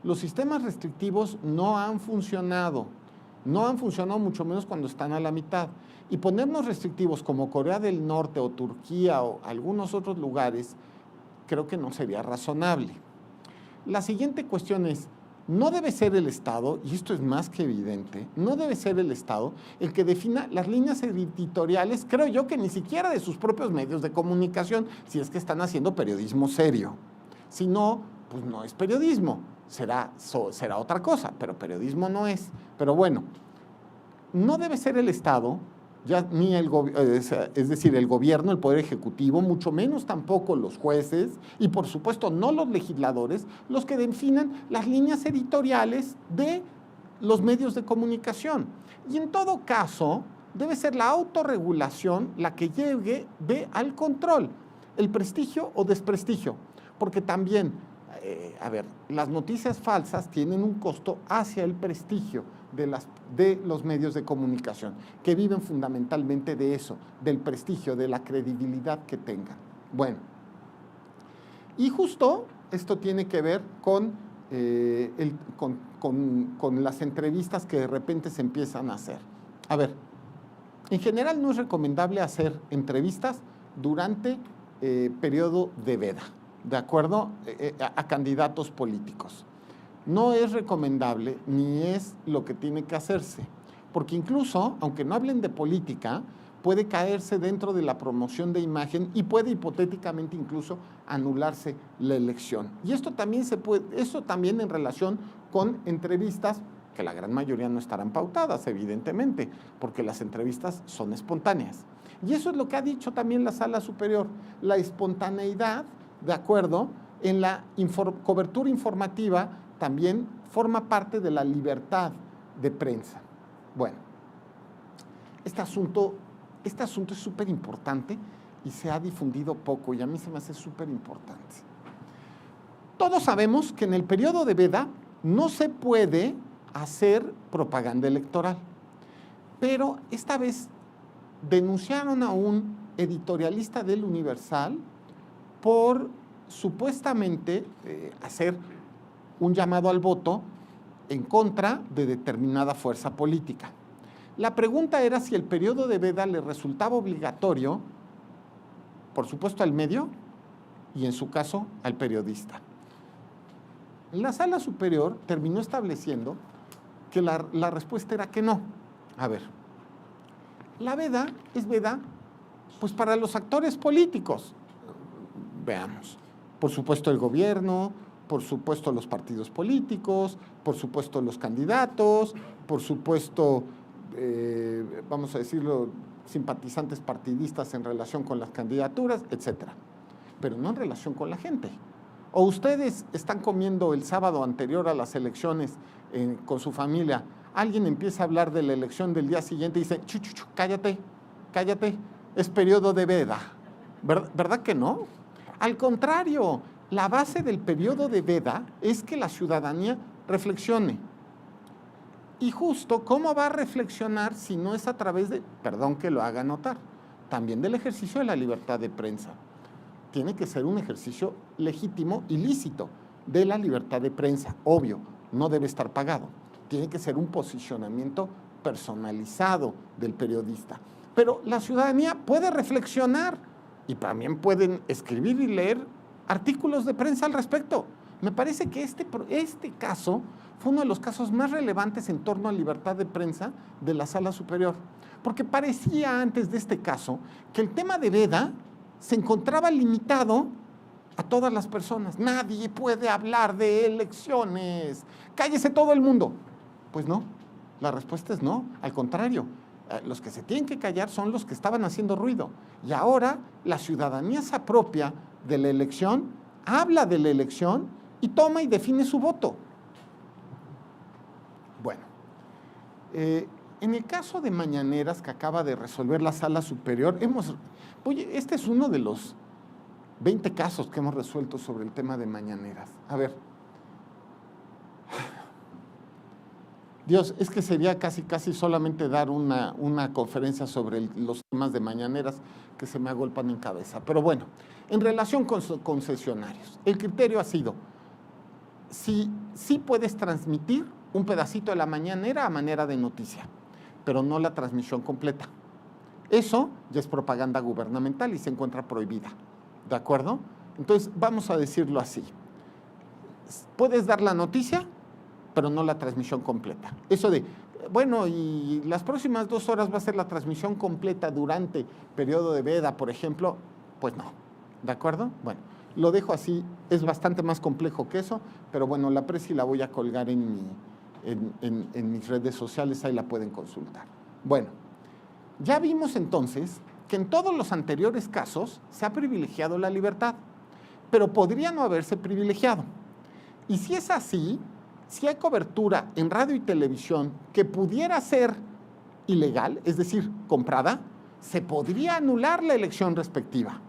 Los sistemas restrictivos no han funcionado mucho menos cuando están a la mitad. Y ponernos restrictivos como Corea del Norte o Turquía o algunos otros lugares, creo que no sería razonable. La siguiente cuestión es, no debe ser el Estado, y esto es más que evidente, no debe ser el Estado el que defina las líneas editoriales, creo yo que ni siquiera de sus propios medios de comunicación, si es que están haciendo periodismo serio. Si no, pues no es periodismo, será otra cosa, pero periodismo no es. Pero bueno, no debe ser el Estado, ya ni es decir, el gobierno, el poder ejecutivo, mucho menos tampoco los jueces y por supuesto no los legisladores, los que definan las líneas editoriales de los medios de comunicación. Y en todo caso, debe ser la autorregulación la que llegue al control, el prestigio o desprestigio, porque también, las noticias falsas tienen un costo hacia el prestigio de los medios de comunicación, que viven fundamentalmente de eso, del prestigio, de la credibilidad que tengan. Bueno, y justo esto tiene que ver con las entrevistas que de repente se empiezan a hacer. A ver, en general no es recomendable hacer entrevistas durante periodo de veda, ¿de acuerdo? A candidatos políticos. No es recomendable ni es lo que tiene que hacerse, porque incluso, aunque no hablen de política, puede caerse dentro de la promoción de imagen y puede hipotéticamente incluso anularse la elección. Y esto también en relación con entrevistas, que la gran mayoría no estarán pautadas, evidentemente, porque las entrevistas son espontáneas. Y eso es lo que ha dicho también la Sala Superior, la espontaneidad, ¿de acuerdo?, en la cobertura informativa también forma parte de la libertad de prensa. Bueno, este asunto es súper importante y se ha difundido poco y a mí se me hace súper importante. Todos sabemos que en el periodo de veda no se puede hacer propaganda electoral, pero esta vez denunciaron a un editorialista del Universal por supuestamente hacer un llamado al voto en contra de determinada fuerza política. La pregunta era si el periodo de veda le resultaba obligatorio, por supuesto al medio y en su caso al periodista. La Sala Superior terminó estableciendo que la respuesta era que no. A ver, la veda es veda pues para los actores políticos. Veamos, por supuesto el gobierno, por supuesto los partidos políticos, por supuesto los candidatos, por supuesto, vamos a decirlo, simpatizantes partidistas en relación con las candidaturas, etcétera, pero no en relación con la gente. O ustedes están comiendo el sábado anterior a las elecciones con su familia, alguien empieza a hablar de la elección del día siguiente y dice, cállate, es periodo de veda. ¿Verdad que no? Al contrario, la base del periodo de veda es que la ciudadanía reflexione. Y justo, ¿cómo va a reflexionar si no es a través de, perdón que lo haga notar, también del ejercicio de la libertad de prensa? Tiene que ser un ejercicio legítimo y lícito de la libertad de prensa, obvio, no debe estar pagado. Tiene que ser un posicionamiento personalizado del periodista. Pero la ciudadanía puede reflexionar y también pueden escribir y leer artículos de prensa al respecto. Me parece que este caso fue uno de los casos más relevantes en torno a libertad de prensa de la Sala Superior, porque parecía antes de este caso que el tema de veda se encontraba limitado a todas las personas. Nadie puede hablar de elecciones. Cállese todo el mundo. Pues no, la respuesta es no, al contrario. Los que se tienen que callar son los que estaban haciendo ruido. Y ahora la ciudadanía se apropia de la elección, habla de la elección y toma y define su voto. Bueno, en el caso de Mañaneras que acaba de resolver la Sala Superior, este es uno de los 20 casos que hemos resuelto sobre el tema de Mañaneras. A ver, Dios, es que sería casi solamente dar una conferencia sobre los temas de mañaneras que se me agolpan en cabeza. Pero bueno, en relación con concesionarios, el criterio ha sido, si puedes transmitir un pedacito de la mañanera a manera de noticia, pero no la transmisión completa. Eso ya es propaganda gubernamental y se encuentra prohibida, ¿de acuerdo? Entonces, vamos a decirlo así. Puedes dar la noticia, pero no la transmisión completa. Eso de, bueno, y las próximas 2 horas va a ser la transmisión completa durante periodo de veda, por ejemplo, pues no, ¿de acuerdo? Bueno, lo dejo así, es bastante más complejo que eso, pero bueno, la presi la voy a colgar en mis redes sociales, ahí la pueden consultar. Bueno, ya vimos entonces que en todos los anteriores casos se ha privilegiado la libertad, pero podría no haberse privilegiado. Y si es así, si hay cobertura en radio y televisión que pudiera ser ilegal, es decir, comprada, se podría anular la elección respectiva.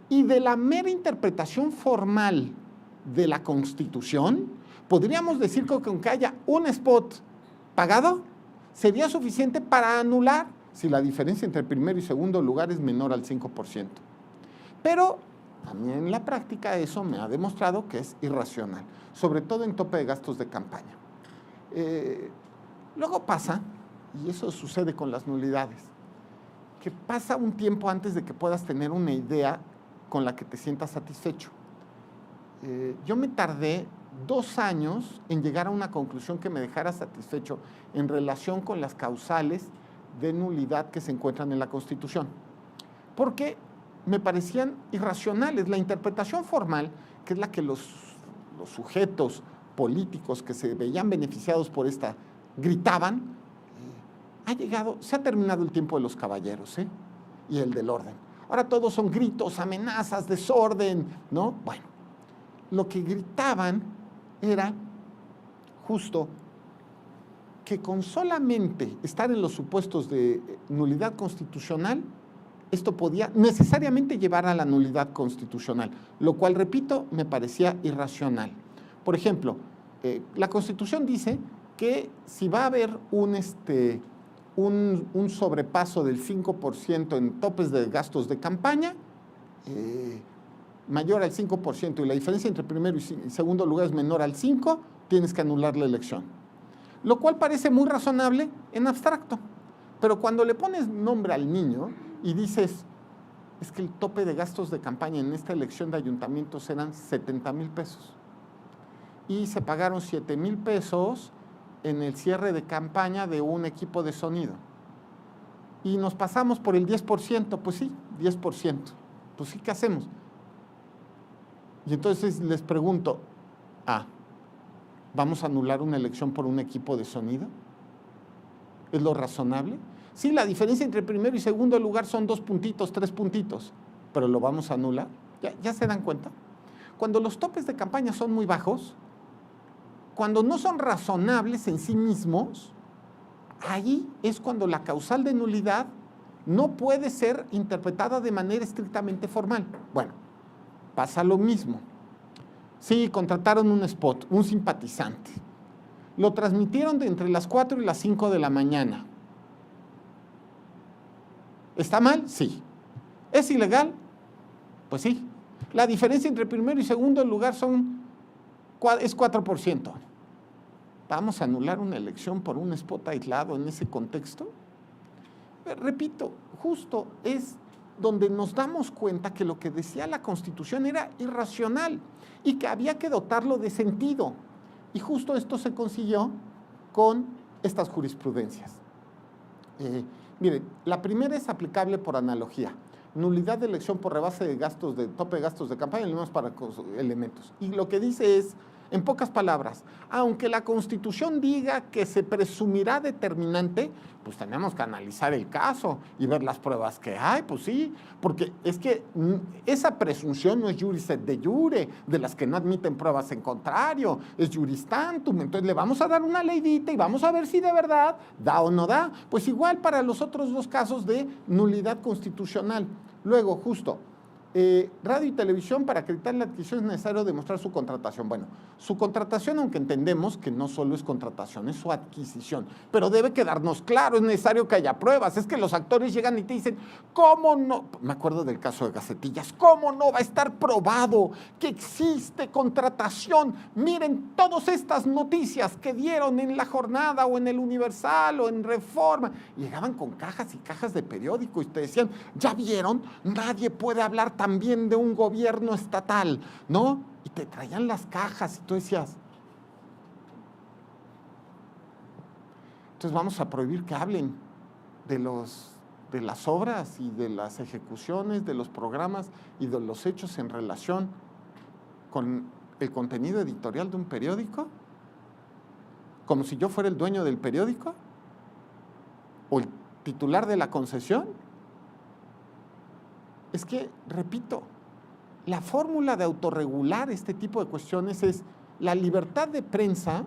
Y de la mera interpretación formal de la Constitución, podríamos decir que aunque haya un spot pagado, sería suficiente para anular si la diferencia entre primero y segundo lugar es menor al 5%. Pero también en la práctica eso me ha demostrado que es irracional, sobre todo en tope de gastos de campaña. Luego pasa, y eso sucede con las nulidades, que pasa un tiempo antes de que puedas tener una idea con la que te sientas satisfecho. Yo me tardé 2 años en llegar a una conclusión que me dejara satisfecho en relación con las causales de nulidad que se encuentran en la Constitución, porque me parecían irracionales. La interpretación formal, que es la que los sujetos políticos que se veían beneficiados por esta gritaban, se ha terminado el tiempo de los caballeros, y el del orden. Ahora todos son gritos, amenazas, desorden, ¿no? Bueno, lo que gritaban era justo que con solamente estar en los supuestos de nulidad constitucional, esto podía necesariamente llevar a la nulidad constitucional, lo cual, repito, me parecía irracional. Por ejemplo, la Constitución dice que si va a haber un sobrepaso del 5% en topes de gastos de campaña, mayor al 5%, y la diferencia entre primero y segundo lugar es menor al 5%, tienes que anular la elección. Lo cual parece muy razonable en abstracto, pero cuando le pones nombre al niño y dices, es que el tope de gastos de campaña en esta elección de ayuntamientos eran 70,000 pesos, y se pagaron 7,000 pesos en el cierre de campaña de un equipo de sonido, y nos pasamos por el 10%, pues sí, 10%, pues sí, ¿qué hacemos? Y entonces les pregunto, ¿vamos a anular una elección por un equipo de sonido? ¿Es lo razonable? Sí, la diferencia entre primero y segundo lugar son 2 puntitos, 3 puntitos, pero ¿lo vamos a anular? ¿Ya se dan cuenta? Cuando los topes de campaña son muy bajos, cuando no son razonables en sí mismos, ahí es cuando la causal de nulidad no puede ser interpretada de manera estrictamente formal. Bueno, pasa lo mismo. Sí, contrataron un spot, un simpatizante. Lo transmitieron de entre las 4 y las 5 de la mañana. ¿Está mal? Sí. ¿Es ilegal? Pues sí. La diferencia entre primero y segundo lugar es 4%. ¿Vamos a anular una elección por un spot aislado en ese contexto? Repito, justo es donde nos damos cuenta que lo que decía la Constitución era irracional y que había que dotarlo de sentido. Y justo esto se consiguió con estas jurisprudencias. Miren, la primera es aplicable por analogía. Nulidad de elección por rebase de gastos, de tope de gastos de campaña, y demás para elementos. Y lo que dice es, en pocas palabras, aunque la Constitución diga que se presumirá determinante, pues tenemos que analizar el caso y ver las pruebas que hay, pues sí, porque es que esa presunción no es juris et de jure, de las que no admiten pruebas en contrario, es juris tantum. Entonces le vamos a dar una leidita y vamos a ver si de verdad da o no da. Pues igual para los otros 2 casos de nulidad constitucional. Luego, justo, Radio y televisión, para acreditar la adquisición es necesario demostrar su contratación. Bueno, su contratación, aunque entendemos que no solo es contratación, es su adquisición, pero debe quedarnos claro, es necesario que haya pruebas. Es que los actores llegan y te dicen, ¿cómo no? Me acuerdo del caso de Gacetillas, ¿cómo no va a estar probado que existe contratación? Miren todas estas noticias que dieron en La Jornada o en El Universal o en Reforma. Llegaban con cajas y cajas de periódico y te decían, ¿ya vieron? Nadie puede hablar también de un gobierno estatal, ¿no? Y te traían las cajas y tú decías, entonces vamos a prohibir que hablen de las obras y de las ejecuciones, de los programas y de los hechos en relación con el contenido editorial de un periódico, como si yo fuera el dueño del periódico o el titular de la concesión. Es que, repito, la fórmula de autorregular este tipo de cuestiones es la libertad de prensa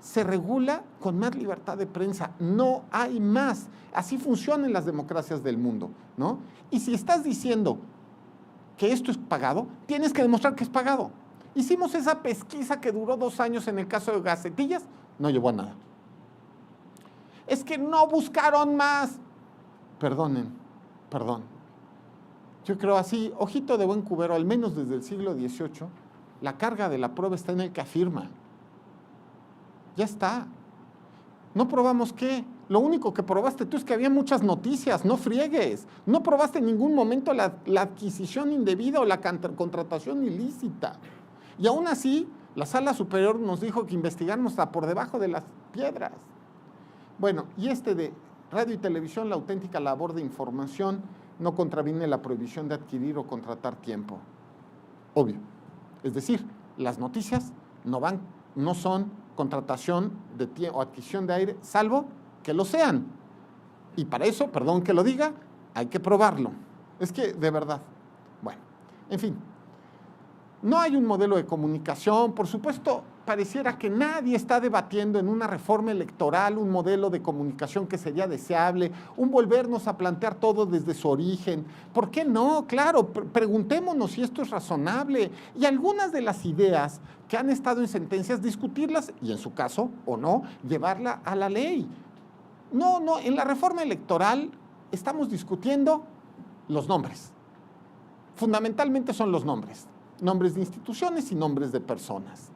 se regula con más libertad de prensa, no hay más. Así funcionan las democracias del mundo, ¿no? Y si estás diciendo que esto es pagado, tienes que demostrar que es pagado. Hicimos esa pesquisa que duró 2 años en el caso de Gacetillas, no llevó a nada. Es que no buscaron más. Perdón. Yo creo así, ojito de buen cubero, al menos desde el siglo XVIII, la carga de la prueba está en el que afirma. Ya está. ¿No probamos qué? Lo único que probaste tú es que había muchas noticias, no friegues. No probaste en ningún momento la adquisición indebida o la contratación ilícita. Y aún así, la Sala Superior nos dijo que investigáramos hasta por debajo de las piedras. Bueno, y de radio y televisión, la auténtica labor de información, no contraviene la prohibición de adquirir o contratar tiempo. Obvio. Es decir, las noticias no son contratación de tiempo o adquisición de aire, salvo que lo sean. Y para eso, perdón que lo diga, hay que probarlo. Es que, de verdad. Bueno, en fin. No hay un modelo de comunicación, por supuesto, pareciera que nadie está debatiendo en una reforma electoral un modelo de comunicación que sería deseable, un volvernos a plantear todo desde su origen. ¿Por qué no? Claro, preguntémonos si esto es razonable. Y algunas de las ideas que han estado en sentencias, discutirlas y en su caso, o no, llevarla a la ley. No, en la reforma electoral estamos discutiendo los nombres. Fundamentalmente son los nombres. Nombres de instituciones y nombres de personas.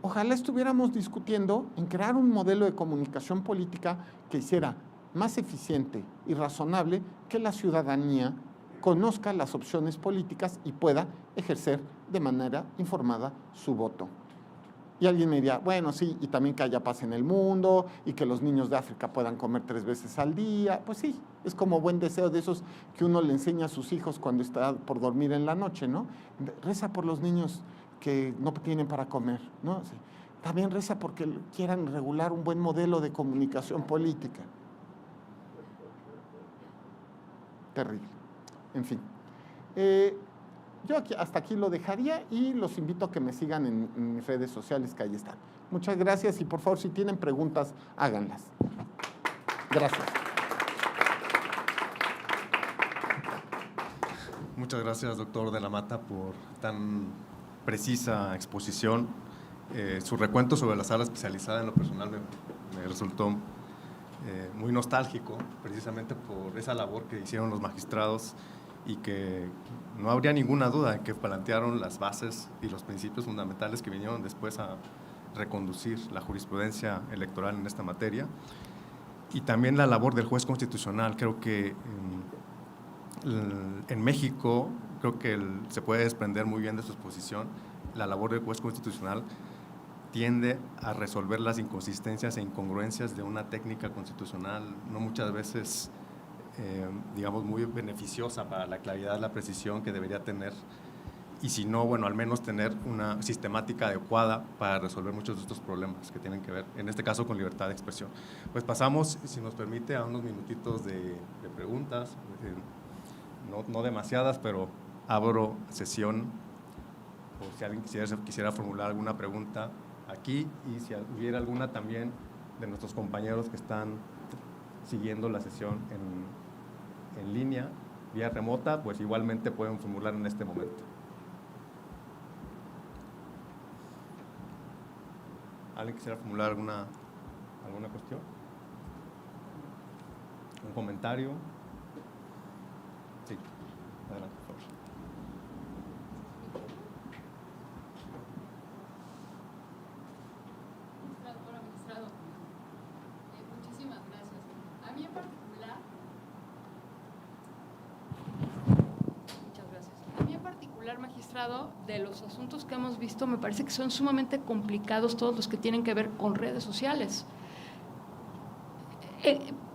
Ojalá estuviéramos discutiendo en crear un modelo de comunicación política que hiciera más eficiente y razonable que la ciudadanía conozca las opciones políticas y pueda ejercer de manera informada su voto. Y alguien me diría, bueno, sí, y también que haya paz en el mundo y que los niños de África puedan comer 3 veces al día. Pues sí, es como buen deseo de esos que uno le enseña a sus hijos cuando está por dormir en la noche, ¿no? Reza por los niños que no tienen para comer, ¿no? Sí. También reza porque quieran regular un buen modelo de comunicación política. Terrible. En fin. Yo hasta aquí lo dejaría y los invito a que me sigan en mis redes sociales, que ahí están. Muchas gracias y por favor, si tienen preguntas, háganlas. Gracias. Muchas gracias, doctor de la Mata, por tan precisa exposición. Su recuento sobre la sala especializada en lo personal me resultó muy nostálgico, precisamente por esa labor que hicieron los magistrados y que no habría ninguna duda en que plantearon las bases y los principios fundamentales que vinieron después a reconducir la jurisprudencia electoral en esta materia. Y también la labor del juez constitucional. Creo que en México, creo que se puede desprender muy bien de su exposición, la labor del juez constitucional tiende a resolver las inconsistencias e incongruencias de una técnica constitucional, no muchas veces digamos, muy beneficiosa para la claridad, la precisión que debería tener, y si no, bueno, al menos tener una sistemática adecuada para resolver muchos de estos problemas que tienen que ver, en este caso, con libertad de expresión. Pues pasamos, si nos permite, a unos minutitos de preguntas, no demasiadas, pero abro sesión, o si alguien quisiera formular alguna pregunta aquí, y si hubiera alguna también de nuestros compañeros que están siguiendo la sesión en línea, vía remota, pues igualmente pueden formular en este momento. ¿Alguien quisiera formular alguna cuestión? ¿Un comentario? Sí, adelante, por favor. Magistrado, muchísimas gracias. A mí en particular, muchas gracias. A mí en particular, magistrado, de los asuntos que hemos visto, me parece que son sumamente complicados todos los que tienen que ver con redes sociales.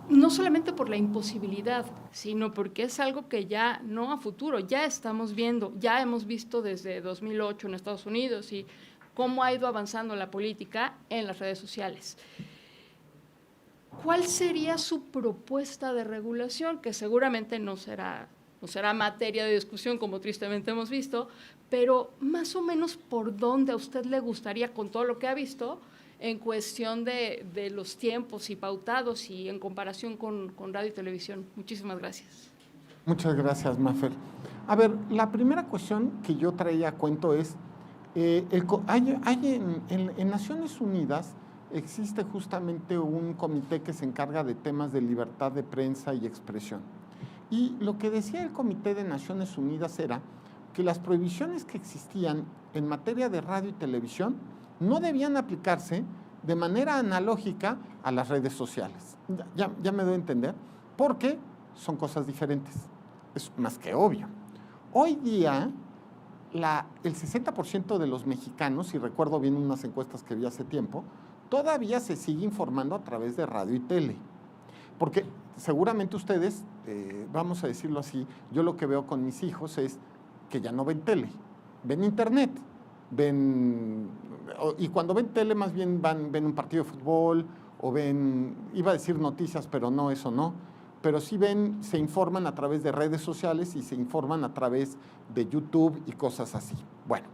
No solamente por la imposibilidad, sino porque es algo que ya no a futuro, ya estamos viendo, ya hemos visto desde 2008 en Estados Unidos y cómo ha ido avanzando la política en las redes sociales. ¿Cuál sería su propuesta de regulación? Que seguramente no será materia de discusión, como tristemente hemos visto, pero más o menos por dónde a usted le gustaría, con todo lo que ha visto, en cuestión de los tiempos y pautados y en comparación con radio y televisión. Muchísimas gracias. Muchas gracias, Mafer. A ver, la primera cuestión que yo traía a cuento es, en Naciones Unidas existe justamente un comité que se encarga de temas de libertad de prensa y expresión. Y lo que decía el Comité de Naciones Unidas era que las prohibiciones que existían en materia de radio y televisión no debían aplicarse de manera analógica a las redes sociales. Ya me doy a entender, porque son cosas diferentes. Es más que obvio. Hoy día, el 60% de los mexicanos, si recuerdo bien unas encuestas que vi hace tiempo, todavía se sigue informando a través de radio y tele. Porque seguramente ustedes, vamos a decirlo así, yo lo que veo con mis hijos es que ya no ven tele, ven internet, y cuando ven tele más bien ven un partido de fútbol o ven, iba a decir noticias, pero no, eso no, pero sí se informan a través de redes sociales y se informan a través de YouTube y cosas así. Bueno,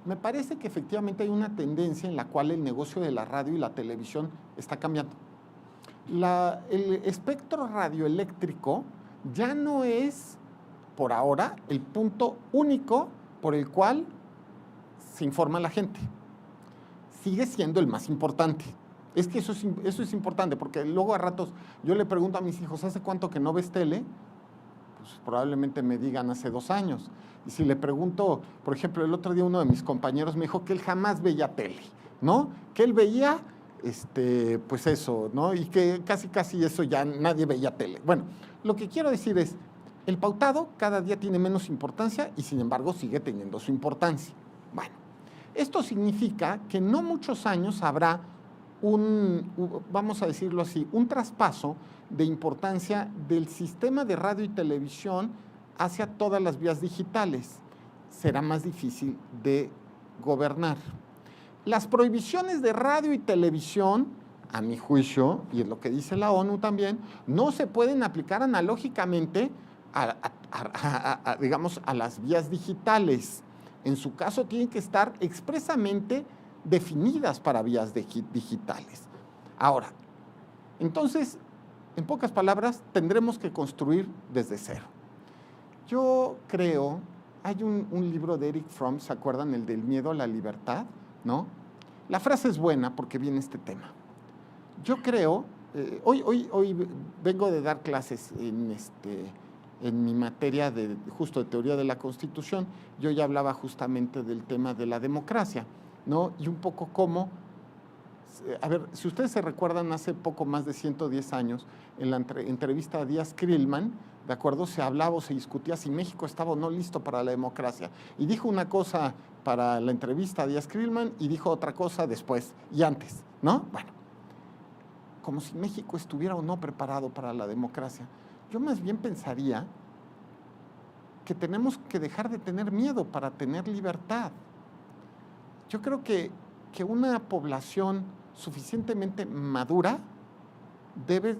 me parece que efectivamente hay una tendencia en la cual el negocio de la radio y la televisión está cambiando. El espectro radioeléctrico ya no es, por ahora, el punto único por el cual se informa a la gente. Sigue siendo el más importante. Es que eso es importante, porque luego a ratos yo le pregunto a mis hijos, ¿hace cuánto que no ves tele? Pues probablemente me digan hace 2 años. Y si le pregunto, por ejemplo, el otro día uno de mis compañeros me dijo que él jamás veía tele, ¿no? Que él veía, pues eso, ¿no? Y que casi eso ya nadie veía tele. Bueno, lo que quiero decir es, el pautado cada día tiene menos importancia y sin embargo sigue teniendo su importancia. Bueno, esto significa que no muchos años habrá vamos a decirlo así, un traspaso de importancia del sistema de radio y televisión hacia todas las vías digitales. Será más difícil de gobernar. Las prohibiciones de radio y televisión, a mi juicio, y es lo que dice la ONU también, no se pueden aplicar analógicamente digamos, a las vías digitales. En su caso, tienen que estar expresamente definidas para vías digitales. Ahora, entonces, en pocas palabras, tendremos que construir desde cero. Yo creo, hay un libro de Erich Fromm, ¿se acuerdan? El del miedo a la libertad, ¿no? La frase es buena porque viene este tema. Yo creo, hoy vengo de dar clases en mi materia justo de teoría de la Constitución. Yo ya hablaba justamente del tema de la democracia, ¿no? Y un poco cómo, a ver, si ustedes se recuerdan, hace poco más de 110 años, en la entrevista a Díaz Krillman, ¿de acuerdo? Se hablaba o se discutía si México estaba o no listo para la democracia. Y dijo una cosa para la entrevista a Díaz Krillman y dijo otra cosa después y antes, ¿no? Bueno, como si México estuviera o no preparado para la democracia. Yo más bien pensaría que tenemos que dejar de tener miedo para tener libertad. Yo creo que una población suficientemente madura debe,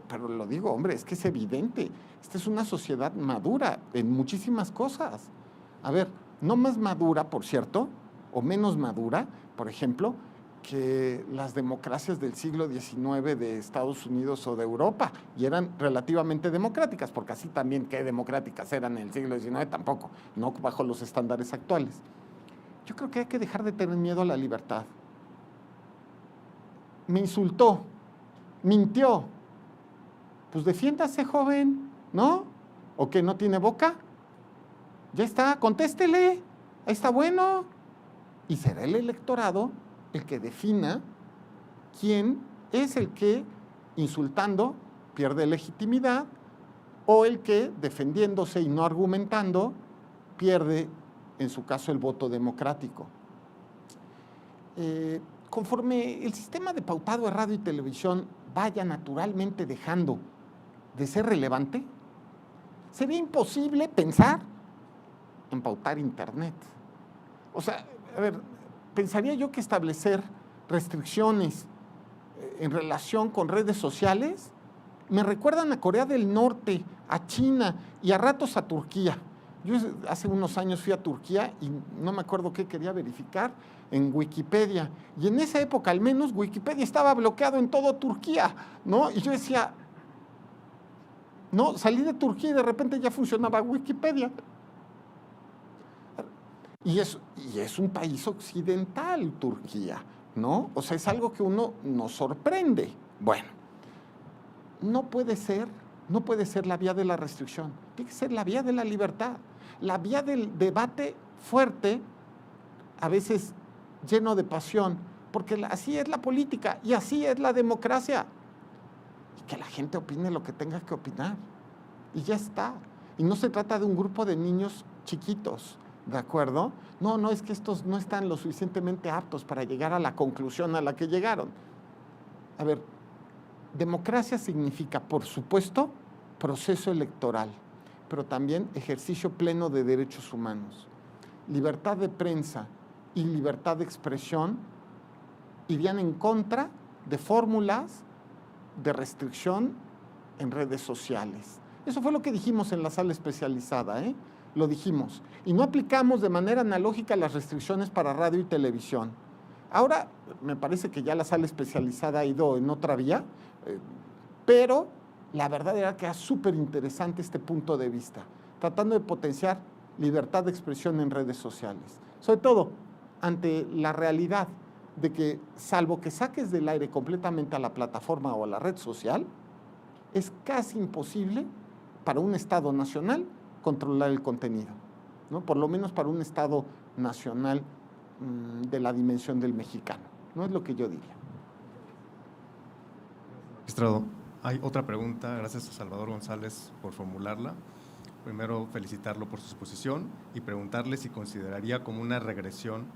pero lo digo, hombre, es que es evidente, esta es una sociedad madura en muchísimas cosas. A ver, no más madura, por cierto, o menos madura, por ejemplo, que las democracias del siglo XIX de Estados Unidos o de Europa, y eran relativamente democráticas, porque así también qué democráticas eran en el siglo XIX tampoco, no bajo los estándares actuales. Yo creo que hay que dejar de tener miedo a la libertad. Me insultó, mintió, pues defiéndase, joven, ¿no? ¿O que no tiene boca? Ya está, contéstele, ahí está bueno. Y será el electorado el que defina quién es el que, insultando, pierde legitimidad, o el que, defendiéndose y no argumentando, pierde, en su caso, el voto democrático. Conforme el sistema de pautado de radio y televisión vaya naturalmente dejando de ser relevante, sería imposible pensar en pautar Internet. O sea, a ver, pensaría yo que establecer restricciones en relación con redes sociales me recuerdan a Corea del Norte, a China y a ratos a Turquía. Yo hace unos años fui a Turquía y no me acuerdo qué quería verificar en Wikipedia. Y en esa época, al menos, Wikipedia estaba bloqueado en todo Turquía, ¿no? Y yo decía, no, salí de Turquía y de repente ya funcionaba Wikipedia. Y es un país occidental, Turquía, ¿no? O sea, es algo que uno nos sorprende. Bueno, no puede ser la vía de la restricción, tiene que ser la vía de la libertad, la vía del debate fuerte, a veces lleno de pasión, porque así es la política y así es la democracia. Y que la gente opine lo que tenga que opinar. Y ya está. Y no se trata de un grupo de niños chiquitos, ¿de acuerdo? No, es que estos no están lo suficientemente aptos para llegar a la conclusión a la que llegaron. A ver, democracia significa, por supuesto, proceso electoral, pero también ejercicio pleno de derechos humanos. Libertad de prensa y libertad de expresión irían en contra de fórmulas de restricción en redes sociales. Eso fue lo que dijimos en la sala especializada, lo dijimos. Y no aplicamos de manera analógica las restricciones para radio y televisión. Ahora, me parece que ya la sala especializada ha ido en otra vía, pero la verdad era que era súper interesante este punto de vista, tratando de potenciar libertad de expresión en redes sociales. Sobre todo, ante la realidad de que, salvo que saques del aire completamente a la plataforma o a la red social, es casi imposible para un Estado nacional controlar el contenido, ¿no? Por lo menos para un Estado nacional de la dimensión del mexicano, ¿no? Es lo que yo diría. Magistrado, hay otra pregunta, gracias a Salvador González por formularla. Primero, felicitarlo por su exposición y preguntarle si consideraría como una regresión,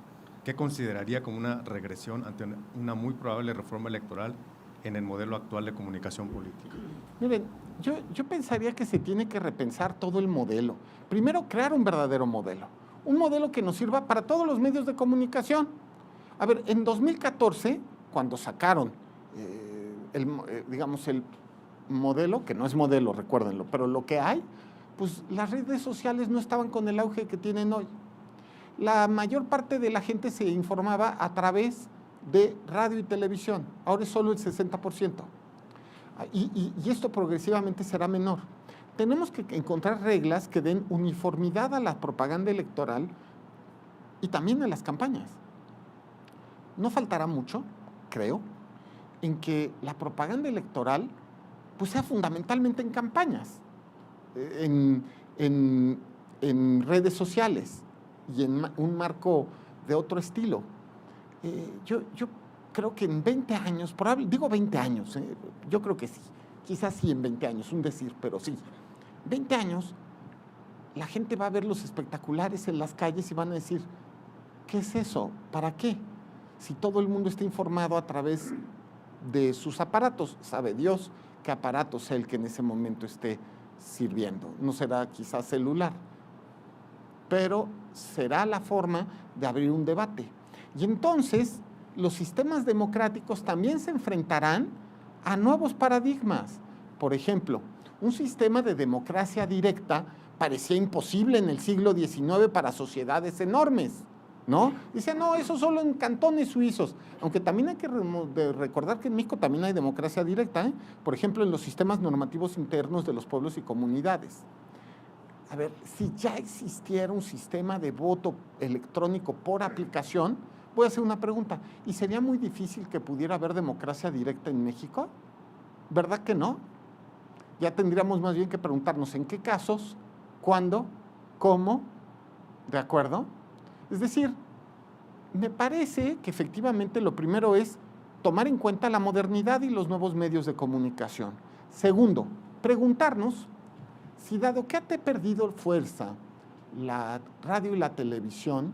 ¿qué consideraría como una regresión ante una muy probable reforma electoral en el modelo actual de comunicación política? Miren, yo pensaría que se tiene que repensar todo el modelo. Primero, crear un verdadero modelo. Un modelo que nos sirva para todos los medios de comunicación. A ver, en 2014, cuando sacaron el modelo, que no es modelo, recuérdenlo, pero lo que hay, pues las redes sociales no estaban con el auge que tienen hoy. La mayor parte de la gente se informaba a través de radio y televisión, ahora es solo el 60%. Y esto progresivamente será menor. Tenemos que encontrar reglas que den uniformidad a la propaganda electoral y también a las campañas. No faltará mucho, creo, en que la propaganda electoral pues sea fundamentalmente en campañas, en redes sociales y en un marco de otro estilo. Yo creo que en 20 años, digo 20 años, yo creo que sí, quizás sí en 20 años, un decir, pero sí. 20 años, la gente va a ver los espectaculares en las calles y van a decir, ¿qué es eso? ¿Para qué? Si todo el mundo está informado a través de sus aparatos, sabe Dios qué aparato sea el que en ese momento esté sirviendo. No será quizás celular, pero será la forma de abrir un debate. Y entonces, los sistemas democráticos también se enfrentarán a nuevos paradigmas. Por ejemplo, un sistema de democracia directa parecía imposible en el siglo XIX para sociedades enormes, ¿no? Dice, no, eso solo en cantones suizos. Aunque también hay que recordar que en México también hay democracia directa, ¿eh? Por ejemplo, en los sistemas normativos internos de los pueblos y comunidades. A ver, si ya existiera un sistema de voto electrónico por aplicación, voy a hacer una pregunta. ¿Y sería muy difícil que pudiera haber democracia directa en México? ¿Verdad que no? Ya tendríamos más bien que preguntarnos en qué casos, cuándo, cómo, ¿de acuerdo? Es decir, me parece que efectivamente lo primero es tomar en cuenta la modernidad y los nuevos medios de comunicación. Segundo, preguntarnos si dado que ha perdido fuerza la radio y la televisión,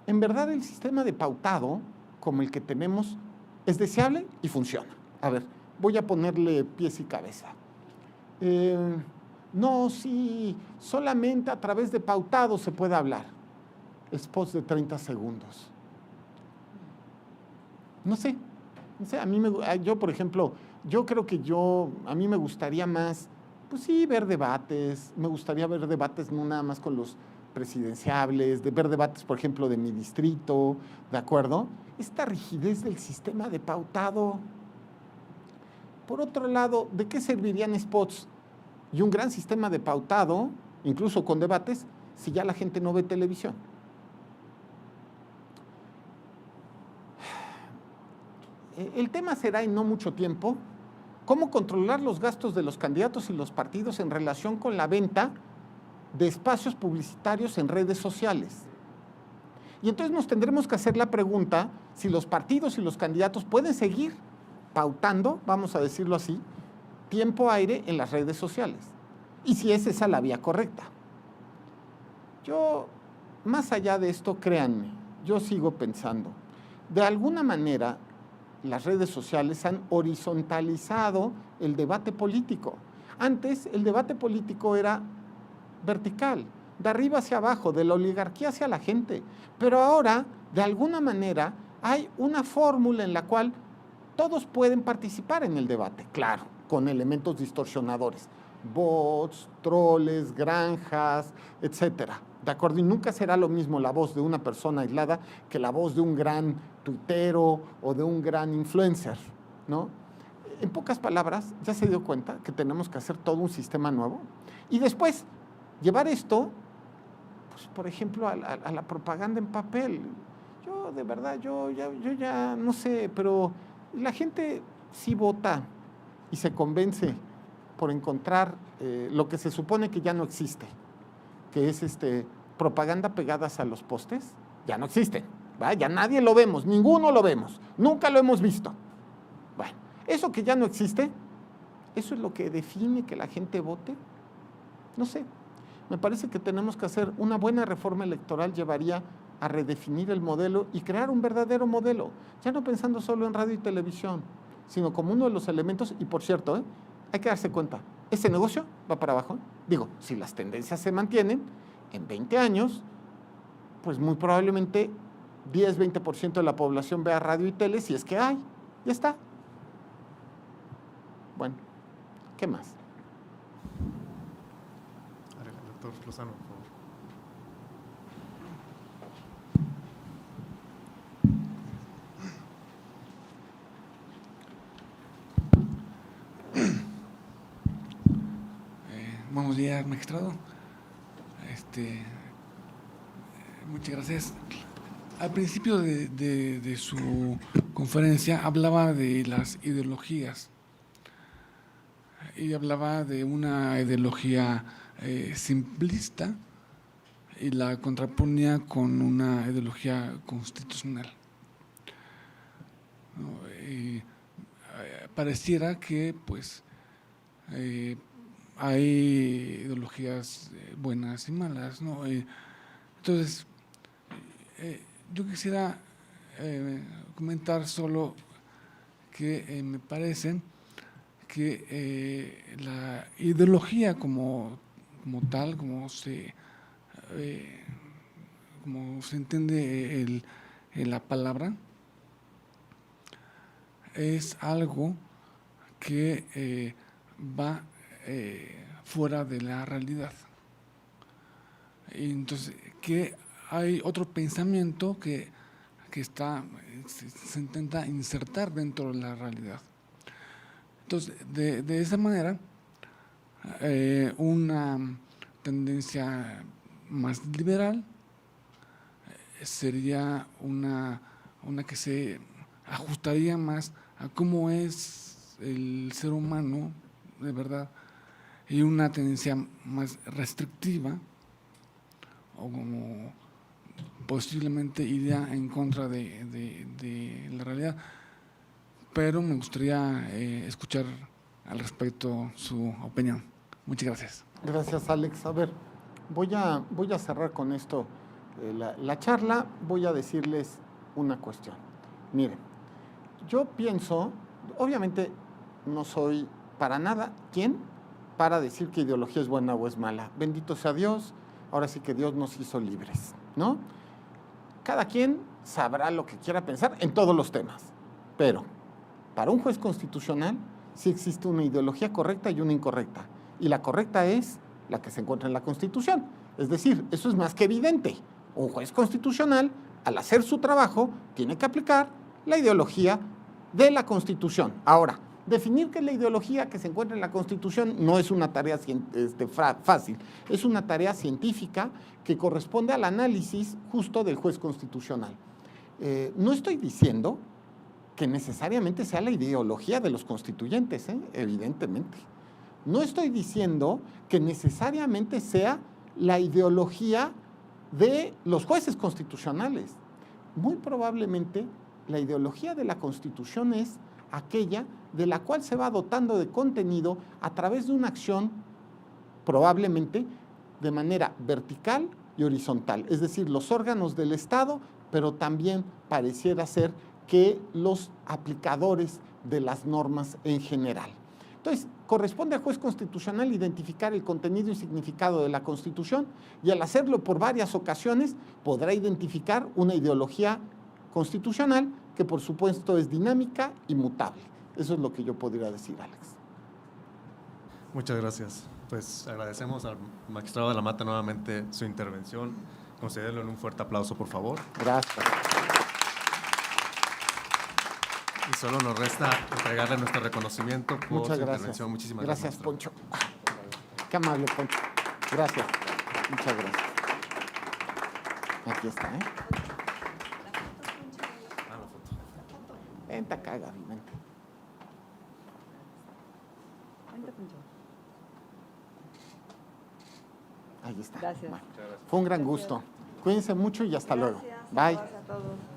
en verdad el sistema de pautado como el que tenemos es deseable y funciona. A ver, voy a ponerle pies y cabeza. No, sí, solamente a través de pautado se puede hablar. Spots de 30 segundos. No sé, yo por ejemplo, yo creo que a mí me gustaría más, pues sí, ver debates, me gustaría ver debates no nada más con los presidenciables, de ver debates, por ejemplo, de mi distrito, ¿de acuerdo? Esta rigidez del sistema de pautado. Por otro lado, ¿de qué servirían spots y un gran sistema de pautado, incluso con debates, si ya la gente no ve televisión? El tema será en no mucho tiempo cómo controlar los gastos de los candidatos y los partidos en relación con la venta de espacios publicitarios en redes sociales. Y entonces nos tendremos que hacer la pregunta si los partidos y los candidatos pueden seguir pautando, vamos a decirlo así, tiempo aire en las redes sociales. Y si es esa la vía correcta. Yo, más allá de esto, créanme, yo sigo pensando, de alguna manera las redes sociales han horizontalizado el debate político. Antes el debate político era vertical, de arriba hacia abajo, de la oligarquía hacia la gente. Pero ahora, de alguna manera, hay una fórmula en la cual todos pueden participar en el debate, claro, con elementos distorsionadores, bots, troles, granjas, etcétera. ¿De acuerdo? Y nunca será lo mismo la voz de una persona aislada que la voz de un gran tuitero o de un gran influencer, ¿no? En pocas palabras, ya se dio cuenta que tenemos que hacer todo un sistema nuevo y después llevar esto, pues, por ejemplo, a la propaganda en papel. Yo, de verdad, yo ya no sé, pero la gente sí vota y se convence por encontrar lo que se supone que ya no existe, que es propaganda pegadas a los postes, ya no existen, ¿va? Ya nadie lo vemos, ninguno lo vemos, nunca lo hemos visto. Bueno, eso que ya no existe, ¿eso es lo que define que la gente vote? No sé, me parece que tenemos que hacer una buena reforma electoral, llevaría a redefinir el modelo y crear un verdadero modelo, ya no pensando solo en radio y televisión, sino como uno de los elementos, y por cierto, hay que darse cuenta, ese negocio va para abajo. Digo, si las tendencias se mantienen, en 20 años, pues muy probablemente 10-20% de la población vea radio y tele, si es que hay, ya está. Bueno, ¿qué más? Doctor Lozano, por favor. Buenos días, magistrado. Muchas gracias. Al principio de su conferencia hablaba de las ideologías y hablaba de una ideología simplista y la contraponía con una ideología constitucional. ¿No? Y pareciera que pues hay ideologías buenas y malas, ¿no? Entonces, yo quisiera comentar solo que me parece que la ideología como tal, como se entiende la palabra, es algo que va fuera de la realidad. Y entonces, que hay otro pensamiento que se intenta insertar dentro de la realidad. Entonces, de esa manera, una tendencia más liberal sería una que se ajustaría más a cómo es el ser humano de verdad, y una tendencia más restrictiva o como posiblemente iría en contra de la realidad. Pero me gustaría escuchar al respecto su opinión. Muchas gracias. Gracias, Alex. A ver, voy a cerrar con esto la charla. Voy a decirles una cuestión. Miren, yo pienso, obviamente no soy para nada quien para decir que ideología es buena o es mala. Bendito sea Dios, ahora sí que Dios nos hizo libres, ¿no? Cada quien sabrá lo que quiera pensar en todos los temas, pero para un juez constitucional sí existe una ideología correcta y una incorrecta, y la correcta es la que se encuentra en la Constitución. Es decir, eso es más que evidente. Un juez constitucional, al hacer su trabajo, tiene que aplicar la ideología de la Constitución. Ahora, definir qué es la ideología que se encuentra en la Constitución no es una tarea fácil, es una tarea científica que corresponde al análisis justo del juez constitucional. No estoy diciendo que necesariamente sea la ideología de los constituyentes, evidentemente. No estoy diciendo que necesariamente sea la ideología de los jueces constitucionales. Muy probablemente la ideología de la Constitución es aquella de la cual se va dotando de contenido a través de una acción probablemente de manera vertical y horizontal, es decir, los órganos del Estado, pero también pareciera ser que los aplicadores de las normas en general. Entonces, corresponde al juez constitucional identificar el contenido y significado de la Constitución, y al hacerlo por varias ocasiones podrá identificar una ideología constitucional que por supuesto es dinámica y mutable. Eso es lo que yo podría decir, Alex. Muchas gracias. Pues agradecemos al magistrado de la Mata nuevamente su intervención. Concédelo en un fuerte aplauso, por favor. Gracias. Y solo nos resta entregarle nuestro reconocimiento por Muchas su gracias. intervención. Muchísimas Gracias, gracias. Poncho. Qué amable, Poncho. Gracias. Muchas gracias. Aquí está, ¿eh? Ah, la foto. Vente acá, Gaby, vente. Ahí está. Gracias. Bueno, fue un gran gusto. Cuídense mucho y hasta luego. Bye. Gracias a todos.